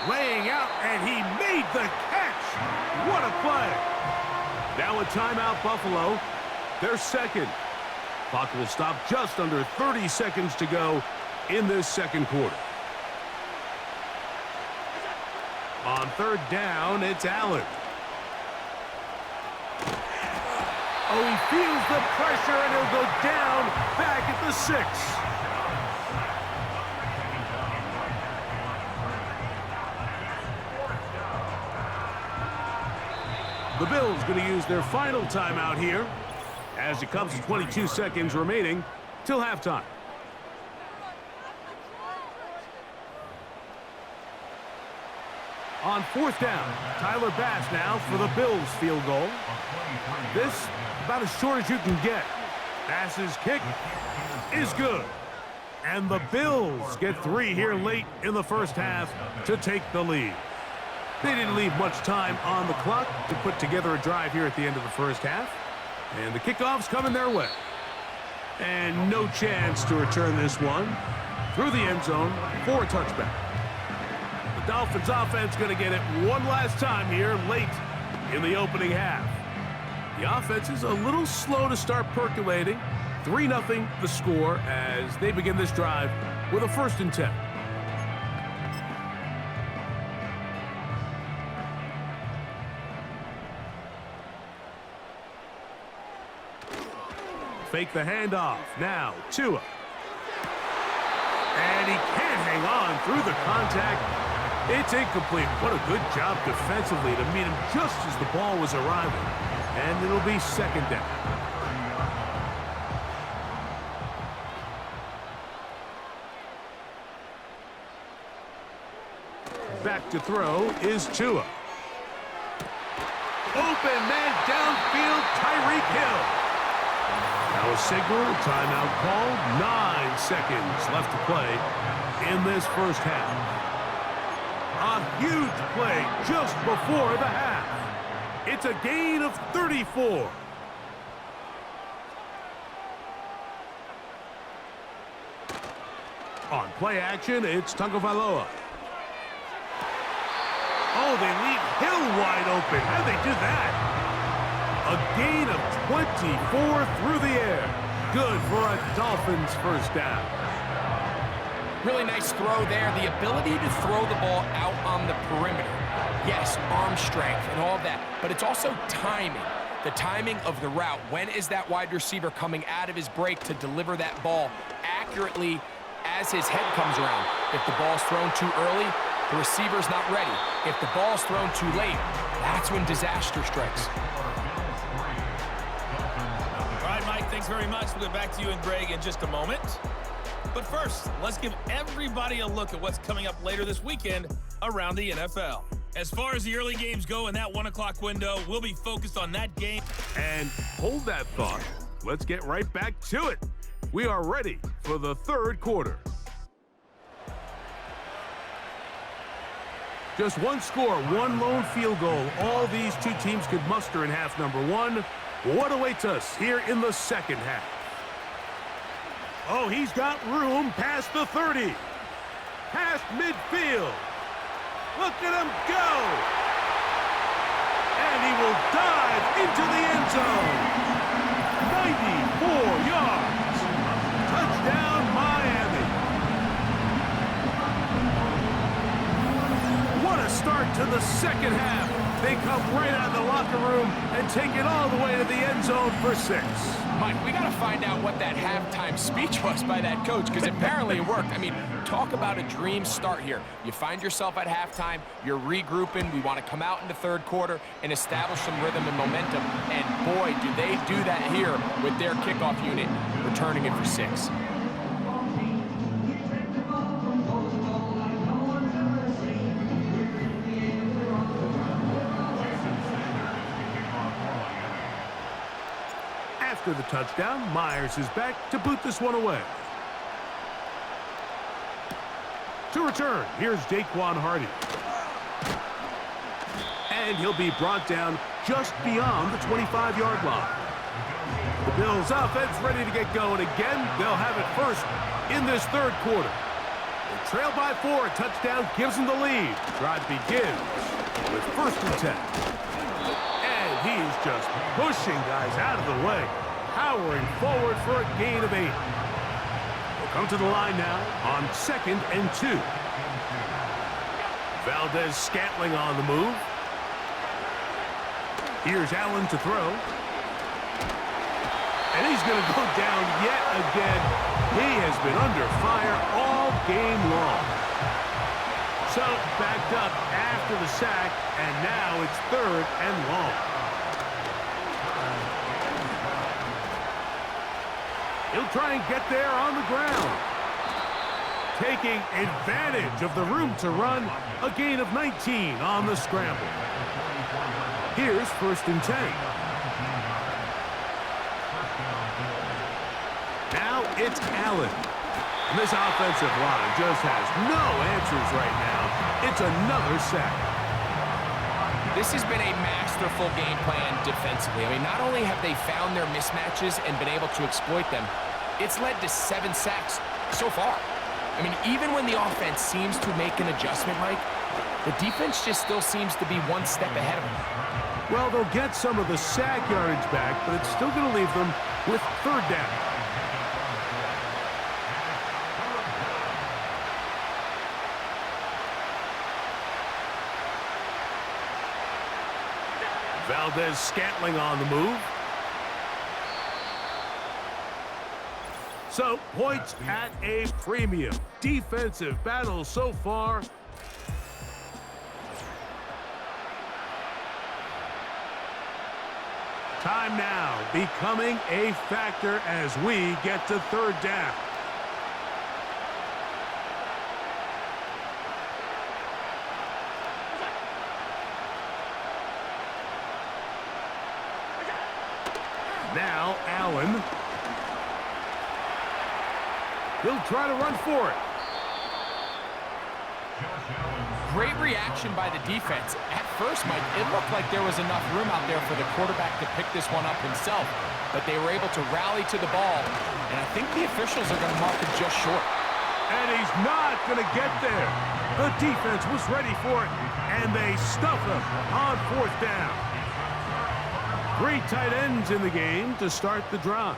Laying out, and he made the catch. What a play. Now a timeout, Buffalo. Their 2nd. Clock will stop just under 30 seconds to go in this 2nd quarter. On 3rd down, it's Allen. Oh, he feels the pressure, and he'll go down back at the 6. The Bills going to use their final timeout here as it comes to 22 seconds remaining till halftime. On 4th down, Tyler Bass now for the Bills field goal. This about as short as you can get. Bass's kick is good. And the Bills get 3 here late in the first half to take the lead. They didn't leave much time on the clock to put together a drive here at the end of the first half. And the kickoff's coming their way. And no chance to return this one through the end zone for a touchback. The Dolphins offense going to get it one last time here late in the opening half. The offense is a little slow to start percolating. 3-0 the score as they begin this drive with a 1st and 10. Fake the handoff. Now, Tua. And he can't hang on through the contact. It's incomplete. What a good job defensively to meet him just as the ball was arriving. And it'll be 2nd down. Back to throw is Tua. Open man downfield, Tyreek Hill. Now Now a signal, timeout called. 9 seconds left to play in this first half. A huge play just before the half. It's a gain of 34. On play action, it's Tagovailoa. Oh, they leave Hill wide open. How'd they do that? A gain of 24 through the air. Good for a Dolphins first down. Really nice throw there. The ability to throw the ball out on the perimeter. Yes, arm strength and all that, but it's also timing. The timing of the route. When is that wide receiver coming out of his break to deliver that ball accurately as his head comes around? If the ball's thrown too early, the receiver's not ready. If the ball's thrown too late, that's when disaster strikes. All right, Mike, thanks very much. We'll get back to you and Greg in just a moment. But first, let's give everybody a look at what's coming up later this weekend around the NFL. As far as the early games go in that 1 o'clock window, we'll be focused on that game. And hold that thought. Let's get right back to it. We are ready for the third quarter. Just one score, one lone field goal. All these two teams could muster in half number one. What awaits us here in the second half? Oh, he's got room past the 30. Past midfield. Look at him go. And he will dive into the end zone. 94 yards. Touchdown, Miami. What a start to the second half. They come right out of the locker room and take it all the way to the end zone for 6. Mike, we got to find out what that halftime speech was by that coach, because apparently it worked. I mean, talk about a dream start here. You find yourself at halftime, you're regrouping, we want to come out in the third quarter and establish some rhythm and momentum, and boy, do they do that here with their kickoff unit, returning it for 6. After the touchdown, Myers is back to boot this one away. To return, here's Daquan Hardy. And he'll be brought down just beyond the 25-yard line. The Bills' offense ready to get going again. They'll have it first in this third quarter. They trail by 4. A touchdown gives them the lead. Drive begins with 1st and 10. And he's just pushing guys out of the way. Powering forward for a gain of 8. We'll come to the line now on 2nd and 2. Valdez-Scantling on the move. Here's Allen to throw. And he's going to go down yet again. He has been under fire all game long. So backed up after the sack, and now it's 3rd and long. He'll try and get there on the ground. Taking advantage of the room to run, a gain of 19 on the scramble. Here's 1st and 10. Now it's Allen. And this offensive line just has no answers right now. It's another sack. This has been a masterful game plan defensively. I mean, not only have they found their mismatches and been able to exploit them, it's led to 7 sacks so far. I mean, even when the offense seems to make an adjustment, Mike, the defense just still seems to be one step ahead of them. Well, they'll get some of the sack yardage back, but it's still going to leave them with 3rd down. Valdez-Scantling on the move. So, points at a premium. Defensive battle so far. Time now becoming a factor as we get to 3rd down. Now Allen. He'll try to run for it. Great reaction by the defense. At first, Mike, it looked like there was enough room out there for the quarterback to pick this one up himself, but they were able to rally to the ball, and I think the officials are going to mark it just short. And he's not going to get there. The defense was ready for it, and they stuff him on 4th down. 3 tight ends in the game to start the drive.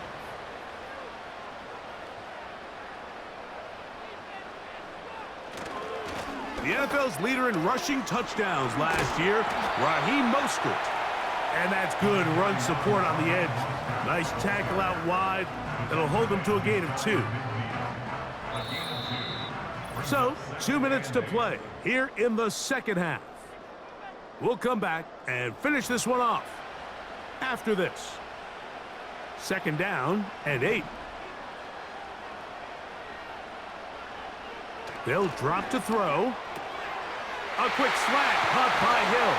The NFL's leader in rushing touchdowns last year, Raheem Mostert. And that's good run support on the edge. Nice tackle out wide. That'll hold them to a gain of 2. So, 2 minutes to play here in the second half. We'll come back and finish this one off after this. 2nd down and 8. They'll drop to throw. A quick slant caught by Hill.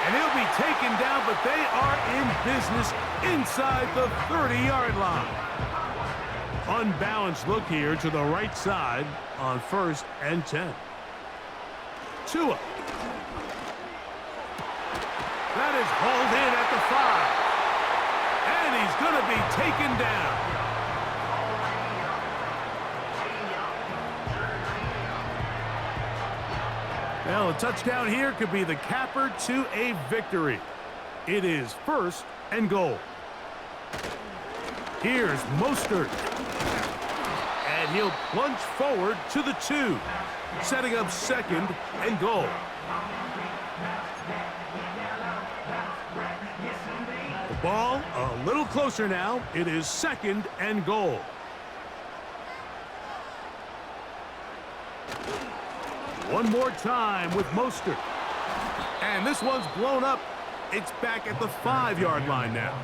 And he'll be taken down, but they are in business inside the 30-yard line. Unbalanced look here to the right side on 1st and 10. Tua. That is hauled in at the 5. And he's going to be taken down. Well, a touchdown here could be the capper to a victory. It is 1st and goal. Here's Mostert. And he'll plunge forward to the 2, setting up 2nd and goal. The ball a little closer now. It is 2nd and goal. One more time with Mostert. And this one's blown up. It's back at the 5-yard line now.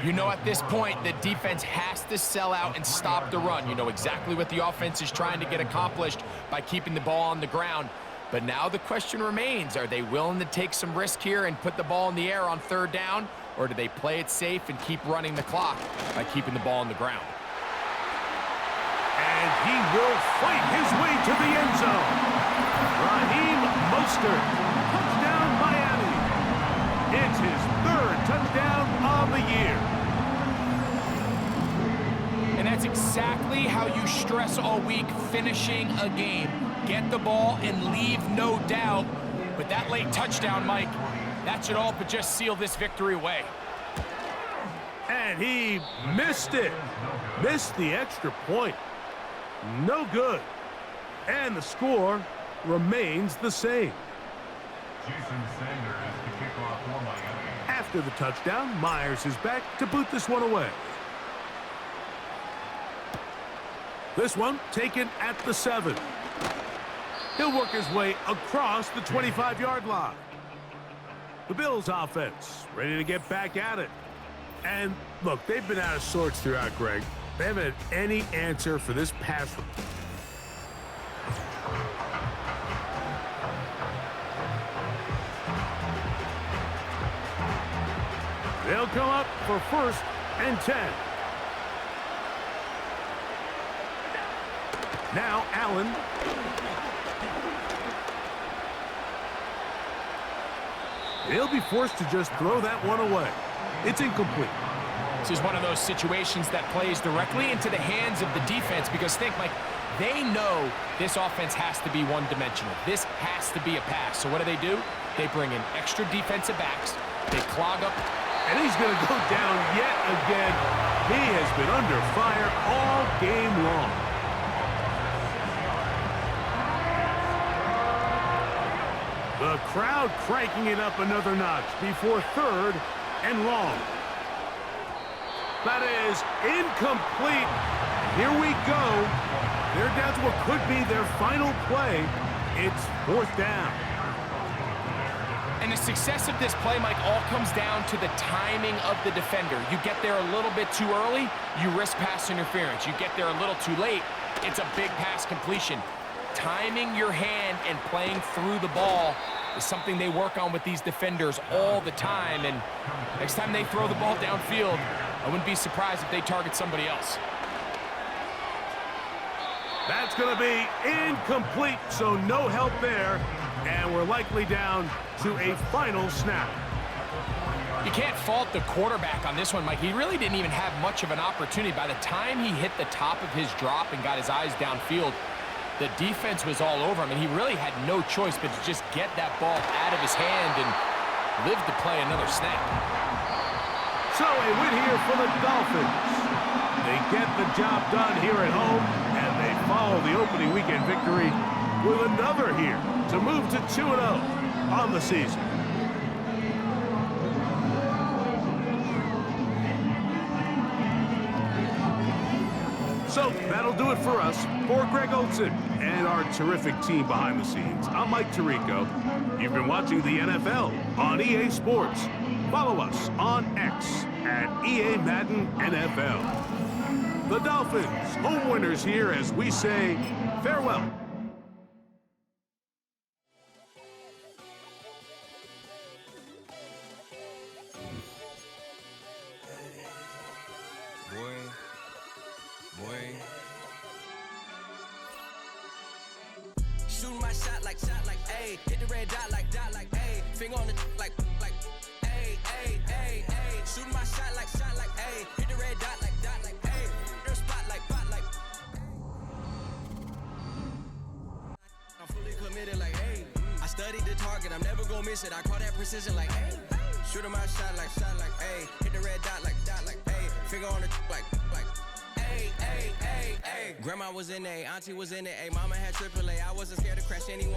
You know, at this point, the defense has to sell out and stop the run. You know exactly what the offense is trying to get accomplished by keeping the ball on the ground. But now the question remains, are they willing to take some risk here and put the ball in the air on 3rd down? Or do they play it safe and keep running the clock by keeping the ball on the ground? And he will fight his way to the end zone. Raheem Mostert, touchdown Miami. It's his 3rd touchdown of the year. And that's exactly how you stress all week, finishing a game. Get the ball and leave no doubt. But that late touchdown, Mike, that should all but just seal this victory away. And he missed it. Missed the extra point. No good. And the score remains the same. After the touchdown, Myers is back to boot this one away. This one taken at the 7. He'll work his way across the 25-yard line. The Bills offense ready to get back at it. And look, they've been out of sorts throughout, Greg. They haven't had any answer for this pass rush. They'll come up for 1st and 10. Now Allen. They'll be forced to just throw that one away. It's incomplete. This is one of those situations that plays directly into the hands of the defense because think, Mike, they know this offense has to be one-dimensional. This has to be a pass. So what do? They bring in extra defensive backs. They clog up. And he's going to go down yet again. He has been under fire all game long. The crowd cranking it up another notch before 3rd and long. That is incomplete. Here we go. They're down to what could be their final play. It's 4th down. And the success of this play, Mike, all comes down to the timing of the defender. You get there a little bit too early, you risk pass interference. You get there a little too late, it's a big pass completion. Timing your hand and playing through the ball is something they work on with these defenders all the time. And next time they throw the ball downfield, I wouldn't be surprised if they target somebody else. That's going to be incomplete, so no help there. And we're likely down to a final snap. You can't fault the quarterback on this one, Mike. He really didn't even have much of an opportunity. By the time he hit the top of his drop and got his eyes downfield, the defense was all over him, and he really had no choice but to just get that ball out of his hand and live to play another snap. So a win here for the Dolphins. They get the job done here at home, and they follow the opening weekend victory with another here to move to 2-0 on the season. So that'll do it for us. For Greg Olson and our terrific team behind the scenes, I'm Mike Tirico. You've been watching the NFL on EA Sports. Follow us on X at EA Madden NFL. The Dolphins, home winners here as we say farewell. Shooting my shot like, ayy. Hit the red dot like, ayy. Finger on the like, ayy, ayy, ayy, ayy. Shooting my shot like, ayy. Hit the red dot like, ayy. Their spot like, I'm fully committed like, hey. I studied the target, I'm never gonna miss it. I call that precision like, hey. Shooting my shot like, ayy. Hit the red dot like, ayy. Finger on the like, ayy, ayy, ayy, ayy. Grandma was in A, auntie was in A, mama had AAA. I wasn't scared to crash anyone.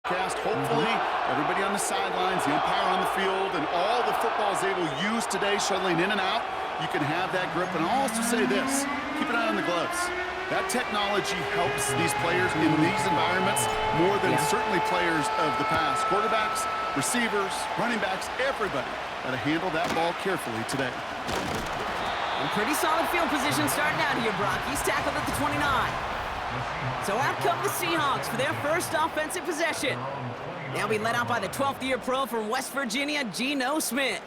Hopefully, everybody on the sidelines, the umpire on the field, and all the footballs they will use today shuttling in and out, you can have that grip. And I'll also say this, keep an eye on the gloves. That technology helps these players in these environments more than certainly players of the past. Quarterbacks, receivers, running backs, everybody got to handle that ball carefully today. And pretty solid field position starting out here, Brock. He's tackled at the 29. So out come the Seahawks for their first offensive possession. They'll be led out by the 12th-year pro from West Virginia, Geno Smith.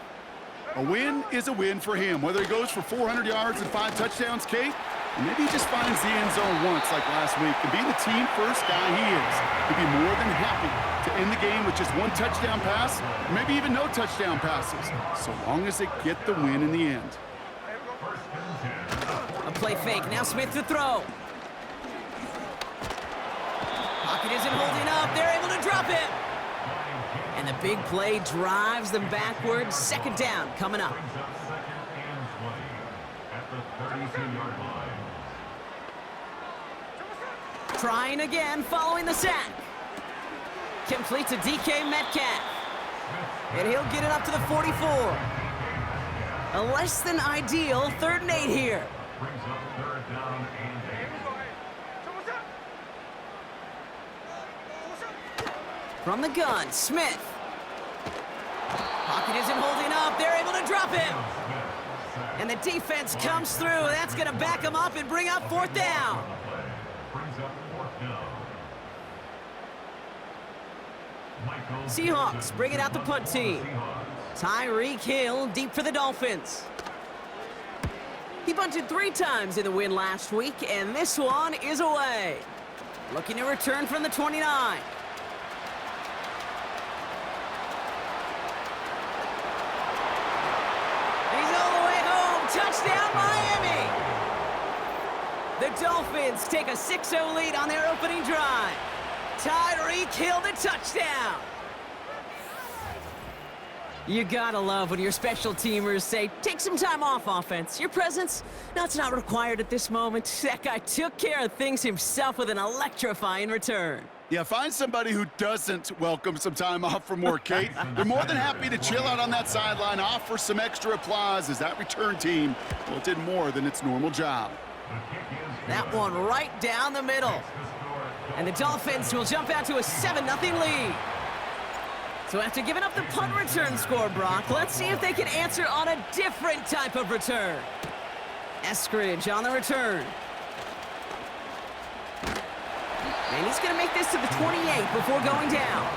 A win is a win for him, whether he goes for 400 yards and 5 touchdowns, Kate, or maybe he just finds the end zone once like last week. And being the team first guy he is, he'd be more than happy to end the game with just 1 touchdown pass, or maybe even no touchdown passes, so long as they get the win in the end. A play fake, now Smith to throw. Pocket isn't holding up, they're able to drop it. And the big play drives them backwards. Second down coming up. Trying again, following the sack. Complete to DK Metcalf. And he'll get it up to the 44. A less than ideal 3rd and 8 here. From the gun, Smith. Pocket isn't holding up. They're able to drop him. And the defense comes through. That's going to back him up and bring up 4th down. Seahawks bring it out the punt team. Tyreek Hill deep for the Dolphins. He punted 3 times in the win last week, and this one is away. Looking to return from the 29. Touchdown, Miami! The Dolphins take a 6-0 lead on their opening drive. Tyreek Hill the touchdown. You gotta love when your special teamers say, take some time off, offense. Your presence, no, it's not required at this moment. That guy took care of things himself with an electrifying return. Yeah, find somebody who doesn't welcome some time off from work, Kate. They're more than happy to chill out on that sideline, offer some extra applause as that return team, well, it did more than its normal job. That one right down the middle. And the Dolphins will jump out to a 7-0 lead. So after giving up the punt return score, Brock, let's see if they can answer on a different type of return. Eskridge on the return. And he's going to make this to the 28 before going down.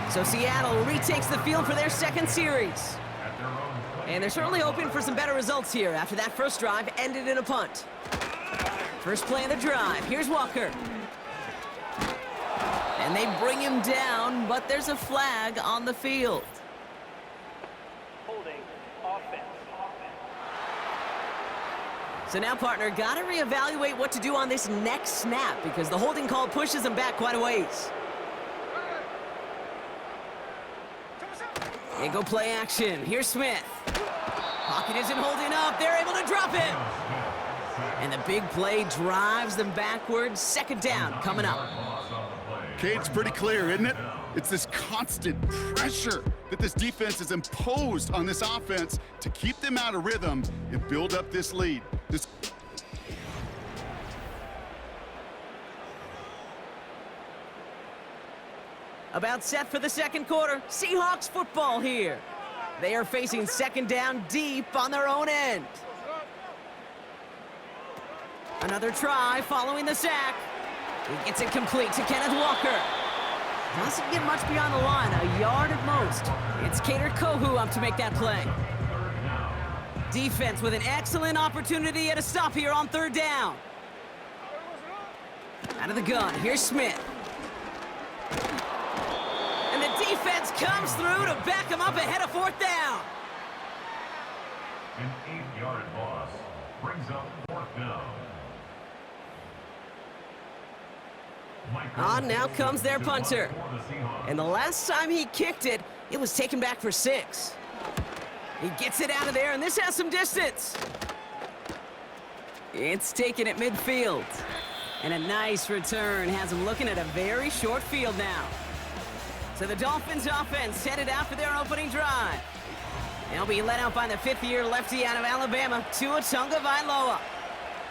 So Seattle retakes the field for their second series. And they're certainly hoping for some better results here after that first drive ended in a punt. First play of the drive. Here's Walker. And they bring him down, but there's a flag on the field. Holding offense. So now, partner, got to reevaluate what to do on this next snap because the holding call pushes him back quite a ways. They go play action. Here's Smith. Pocket isn't holding up. They're able to drop him. And the big play drives them backwards. Second down coming up. Kate, it's pretty clear, isn't it? It's this constant pressure that this defense has imposed on this offense to keep them out of rhythm and build up this lead. About set for the second quarter. Seahawks football here. They are facing second down deep on their own end. Another try following the sack. He gets it complete to Kenneth Walker. Doesn't get much beyond the line, a yard at most. It's Kader Kohu up to make that play. Defense with an excellent opportunity at a stop here on third down. Out of the gun, here's Smith. And the defense comes through to back him up ahead of fourth down. An 8-yard loss brings up fourth down. On now comes their punter. And the last time he kicked it, it was taken back for 6. He gets it out of there, and this has some distance. It's taken at midfield. And a nice return has them looking at a very short field now. So the Dolphins offense headed out for their opening drive. They'll be led out by the fifth-year lefty out of Alabama, Tua Tagovailoa.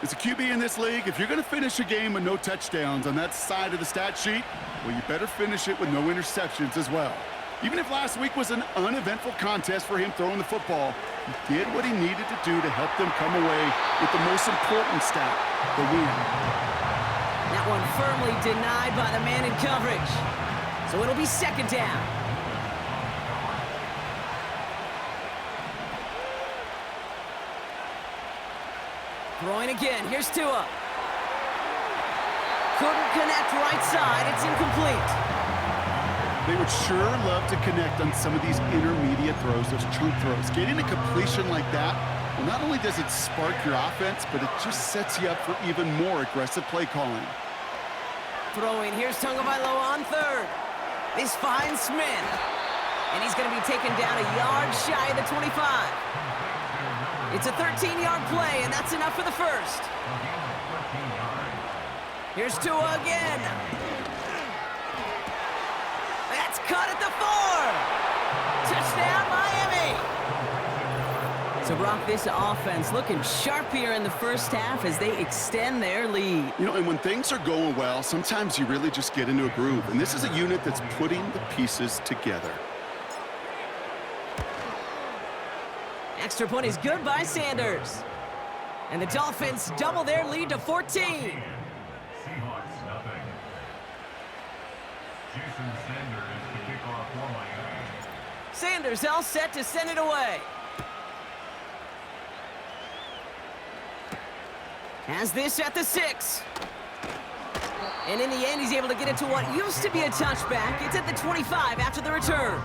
As a QB in this league, if you're going to finish a game with no touchdowns on that side of the stat sheet, well, you better finish it with no interceptions as well. Even if last week was an uneventful contest for him throwing the football, he did what he needed to do to help them come away with the most important stat, the win. That one firmly denied by the man in coverage. So it'll be second down. Throwing again. Here's Tua. Couldn't connect right side. It's incomplete. They would sure love to connect on some of these intermediate throws, those chunk throws. Getting a completion like that, well, not only does it spark your offense, but it just sets you up for even more aggressive play calling. Throwing. Here's Tagovailoa on third. This finds Smith. And he's going to be taken down a yard shy of the 25. It's a 13-yard play, and that's enough for the first. Here's Tua again. That's caught at the 4. Touchdown, Miami. So, Brock, this offense looking sharp here in the first half as they extend their lead. You know, and when things are going well, sometimes you really just get into a groove. And this is a unit that's putting the pieces together. Extra point is good by Sanders. And the Dolphins double their lead to 14. Sanders all set to send it away. Has this at the 6. And in the end, he's able to get it to what used to be a touchback. It's at the 25 after the return.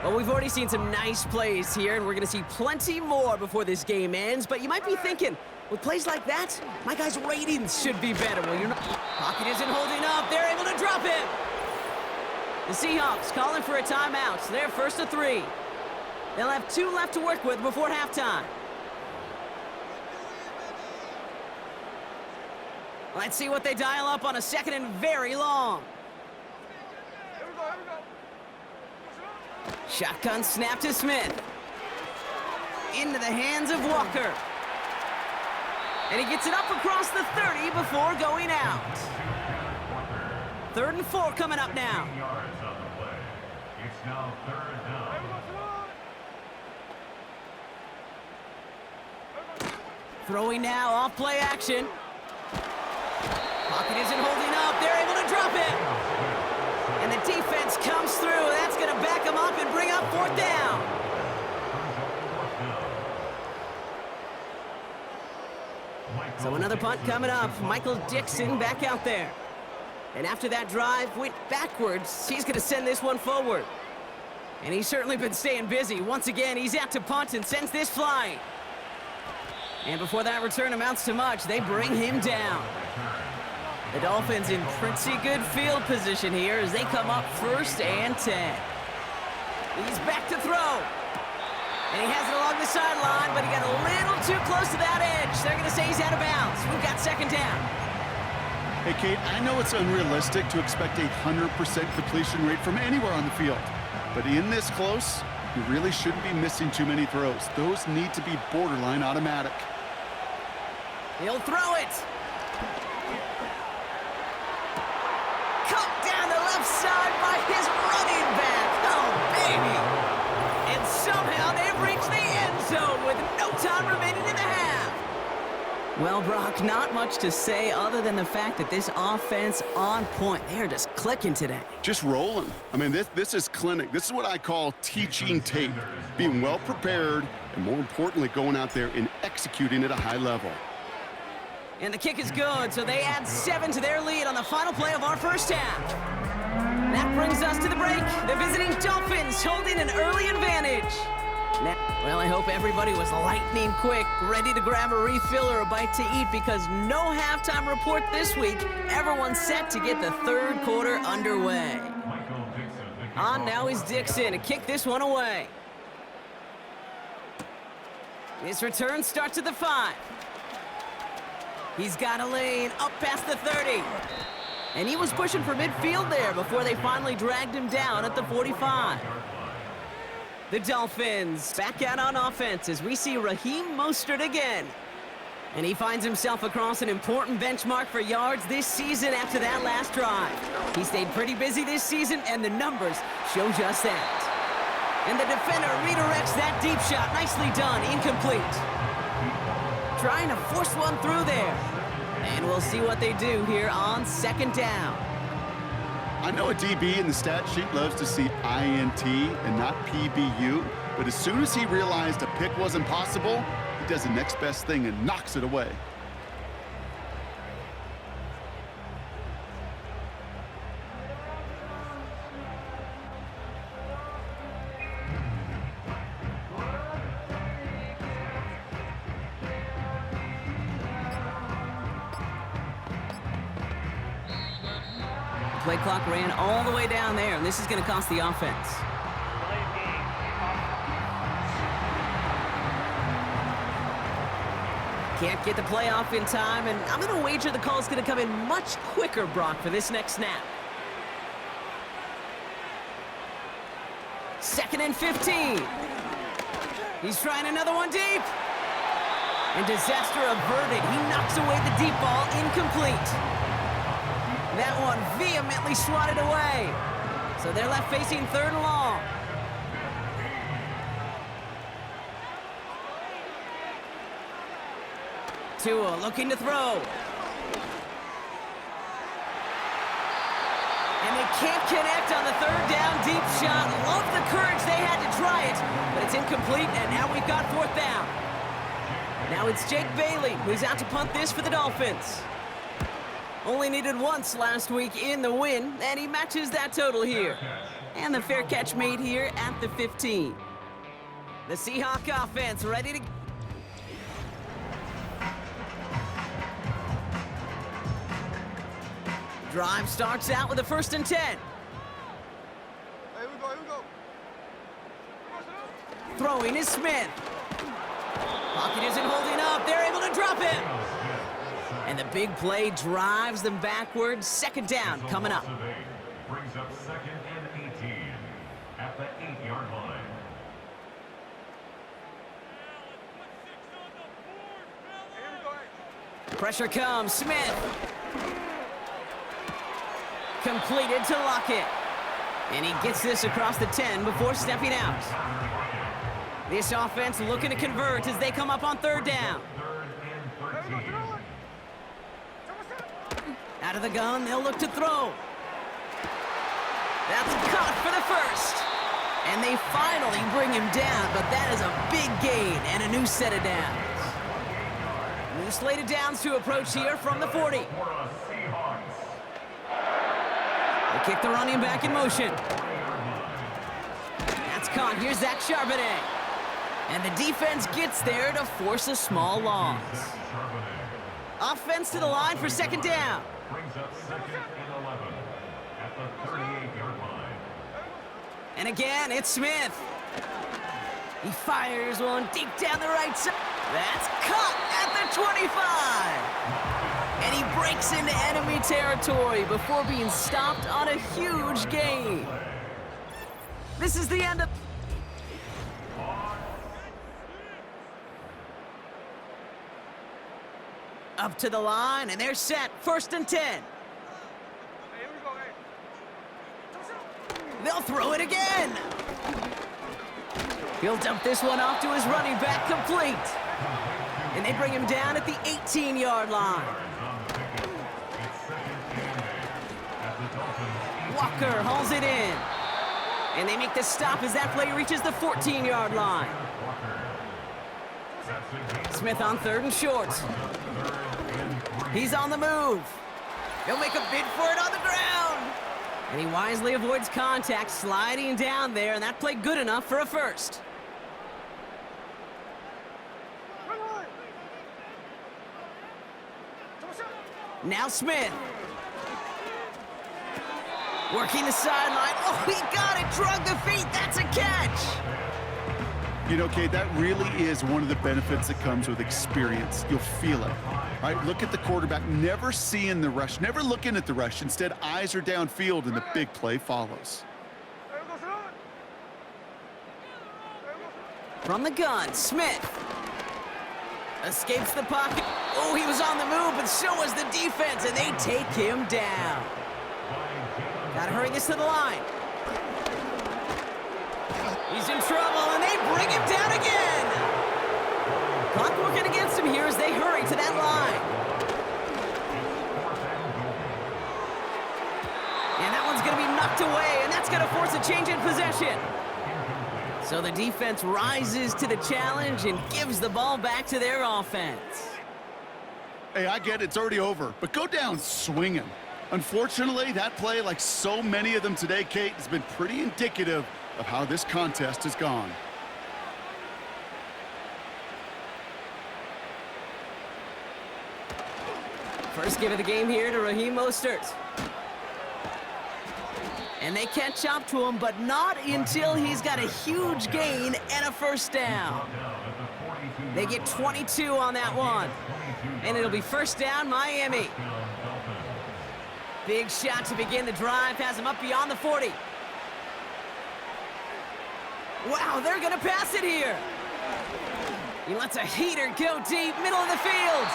Well, we've already seen some nice plays here, and we're going to see plenty more before this game ends. But you might be thinking, with plays like that, my guys' ratings should be better. Well, you're not. Pocket isn't holding up. They're able to drop him. The Seahawks calling for a timeout. So they're first to 3. They'll have 2 left to work with before halftime. Let's see what they dial up on a second and very long. Shotgun snap to Smith. Into the hands of Walker. And he gets it up across the 30 before going out. 3rd and 4 coming up now. Throwing now, off play action. Pocket isn't holding up. They're able to drop it. And the defense comes through. That's going to back them up and bring up 4th down. So another punt coming up. Michael Dixon back out there. And after that drive went backwards, he's going to send this one forward. And he's certainly been staying busy. Once again, he's out to punt and sends this flying. And before that return amounts to much, they bring him down. The Dolphins in pretty good field position here as they come up 1st and 10. He's back to throw. And he has it along the sideline, but he got a little too close to that edge. They're going to say he's out of bounds. We've got 2nd down. Hey, Kate, I know it's unrealistic to expect a 100% completion rate from anywhere on the field. But in this close, you really shouldn't be missing too many throws. Those need to be borderline automatic. He'll throw it. Cut down the left side by his running back. Oh, baby. And somehow they've reached the end zone with no time remaining in the half. Well, Brock, not much to say other than the fact that this offense on point. They're just clicking today. Just rolling. I mean, this is clinic. This is what I call teaching tape. Being well prepared, and more importantly, going out there and executing at a high level. And the kick is good, so they add 7 to their lead on the final play of our first half. That brings us to the break. The visiting Dolphins holding an early advantage. Now, well, I hope everybody was lightning quick, ready to grab a refill or a bite to eat because no halftime report this week. Everyone's set to get the 3rd quarter underway. On now is Dixon to kick this one away. This return starts at the 5. He's got a lane up past the 30. And he was pushing for midfield there before they finally dragged him down at the 45. The Dolphins back out on offense as we see Raheem Mostert again. And he finds himself across an important benchmark for yards this season after that last drive. He stayed pretty busy this season, and the numbers show just that. And the defender redirects that deep shot. Nicely done, incomplete. Trying to force one through there. And we'll see what they do here on second down. I know a DB in the stat sheet loves to see INT and not PBU, but as soon as he realized a pick wasn't possible, he does the next best thing and knocks it away. Play clock ran all the way down there, and this is going to cost the offense. Can't get the play off in time, and I'm going to wager the call is going to come in much quicker, Brock, for this next snap. 2nd and 15. He's trying another one deep. And disaster averted. He knocks away the deep ball, incomplete. That one vehemently swatted away. So they're left facing 3rd and long. Tua looking to throw. And they can't connect on the 3rd down deep shot. Love the courage they had to try it, but it's incomplete, and now we've got 4th down. Now it's Jake Bailey who's out to punt this for the Dolphins. Only needed once last week in the win, and he matches that total here. And the fair catch made here at the 15. The Seahawk offense ready to... Drive starts out with a 1st and 10. Here we go. Throwing is Smith. Pocket isn't holding up. They're able to drop him. And the big play drives them backwards. 2nd down coming up. Brings up 2nd and 18 at the 8-yard line. Pressure comes. Smith. Completed to Lockett. And he gets this across the 10 before stepping out. This offense looking to convert as they come up on 3rd down. Out of the gun, they'll look to throw. That's caught for the 1st. And they finally bring him down, but that is a big gain and a new set of downs. New slate of downs to approach here from the 40. They kick the running back in motion. That's caught. Here's Zach Charbonnet. And the defense gets there to force a small loss. Offense to the line for 2nd down. Brings up 2nd and 11 at the 38-yard line. And again, it's Smith. He fires one deep down the right side. That's caught at the 25. And he breaks into enemy territory before being stopped on a huge gain. This is the end of... Up to the line, and they're set. 1st and 10. They'll throw it again. He'll dump this one off to his running back, complete. And they bring him down at the 18-yard line. Walker hauls it in. And they make the stop as that play reaches the 14-yard line. Smith on 3rd and short. He's on the move. He'll make a bid for it on the ground. And he wisely avoids contact, sliding down there, and that play good enough for a 1st. Now Smith. Working the sideline. Oh, he got it. Drug the feet. That's a catch. You know, Kate, that really is one of the benefits that comes with experience. You'll feel it. Right, look at the quarterback, never seeing the rush, never looking at the rush. Instead, eyes are downfield, and the big play follows. From the gun, Smith. Escapes the pocket. Oh, he was on the move, but so was the defense, and they take him down. Gotta hurry this to the line. He's in trouble, and they bring him down again. Clock working against him here as they hurry to that line. And that one's going to be knocked away, and that's going to force a change in possession. So the defense rises to the challenge and gives the ball back to their offense. Hey, I get it, it's already over, but go down swinging. Unfortunately, that play, like so many of them today, Kate, has been pretty indicative of how this contest has gone. First give of the game here to Raheem Mostert. And they catch up to him, but not until he's got a huge gain and a first down. They get 22 on that one. And it'll be first down, Miami. Big shot to begin the drive, has him up beyond the 40. Wow, they're gonna pass it here. He lets a heater go deep, middle of the field.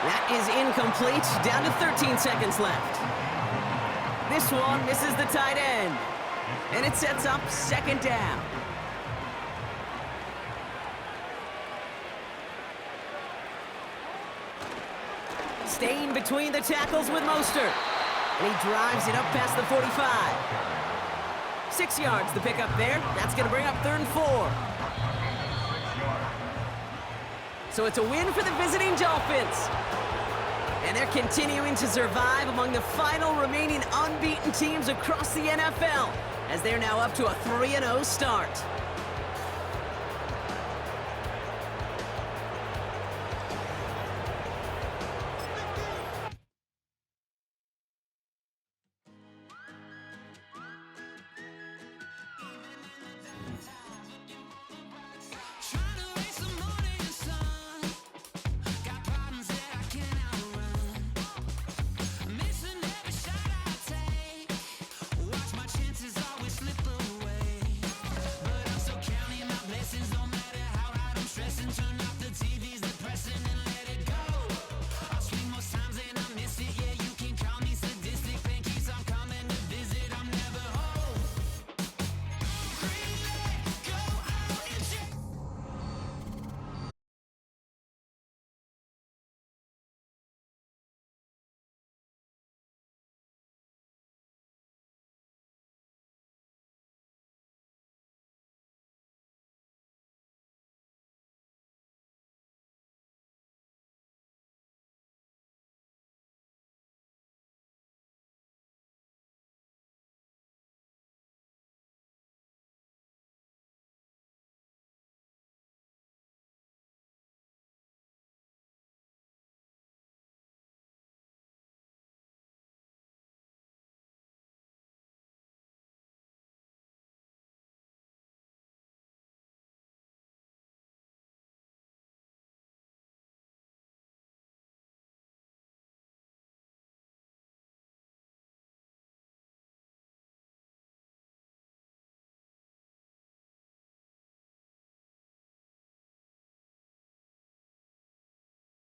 That is incomplete, down to 13 seconds left. This one misses the tight end, and it sets up second down. Staying between the tackles with Mostert, and he drives it up past the 45. 6 yards the pickup there. That's going to bring up 3rd and 4. So it's a win for the visiting Dolphins. And they're continuing to survive among the final remaining unbeaten teams across the NFL, as they're now up to a 3-0 start.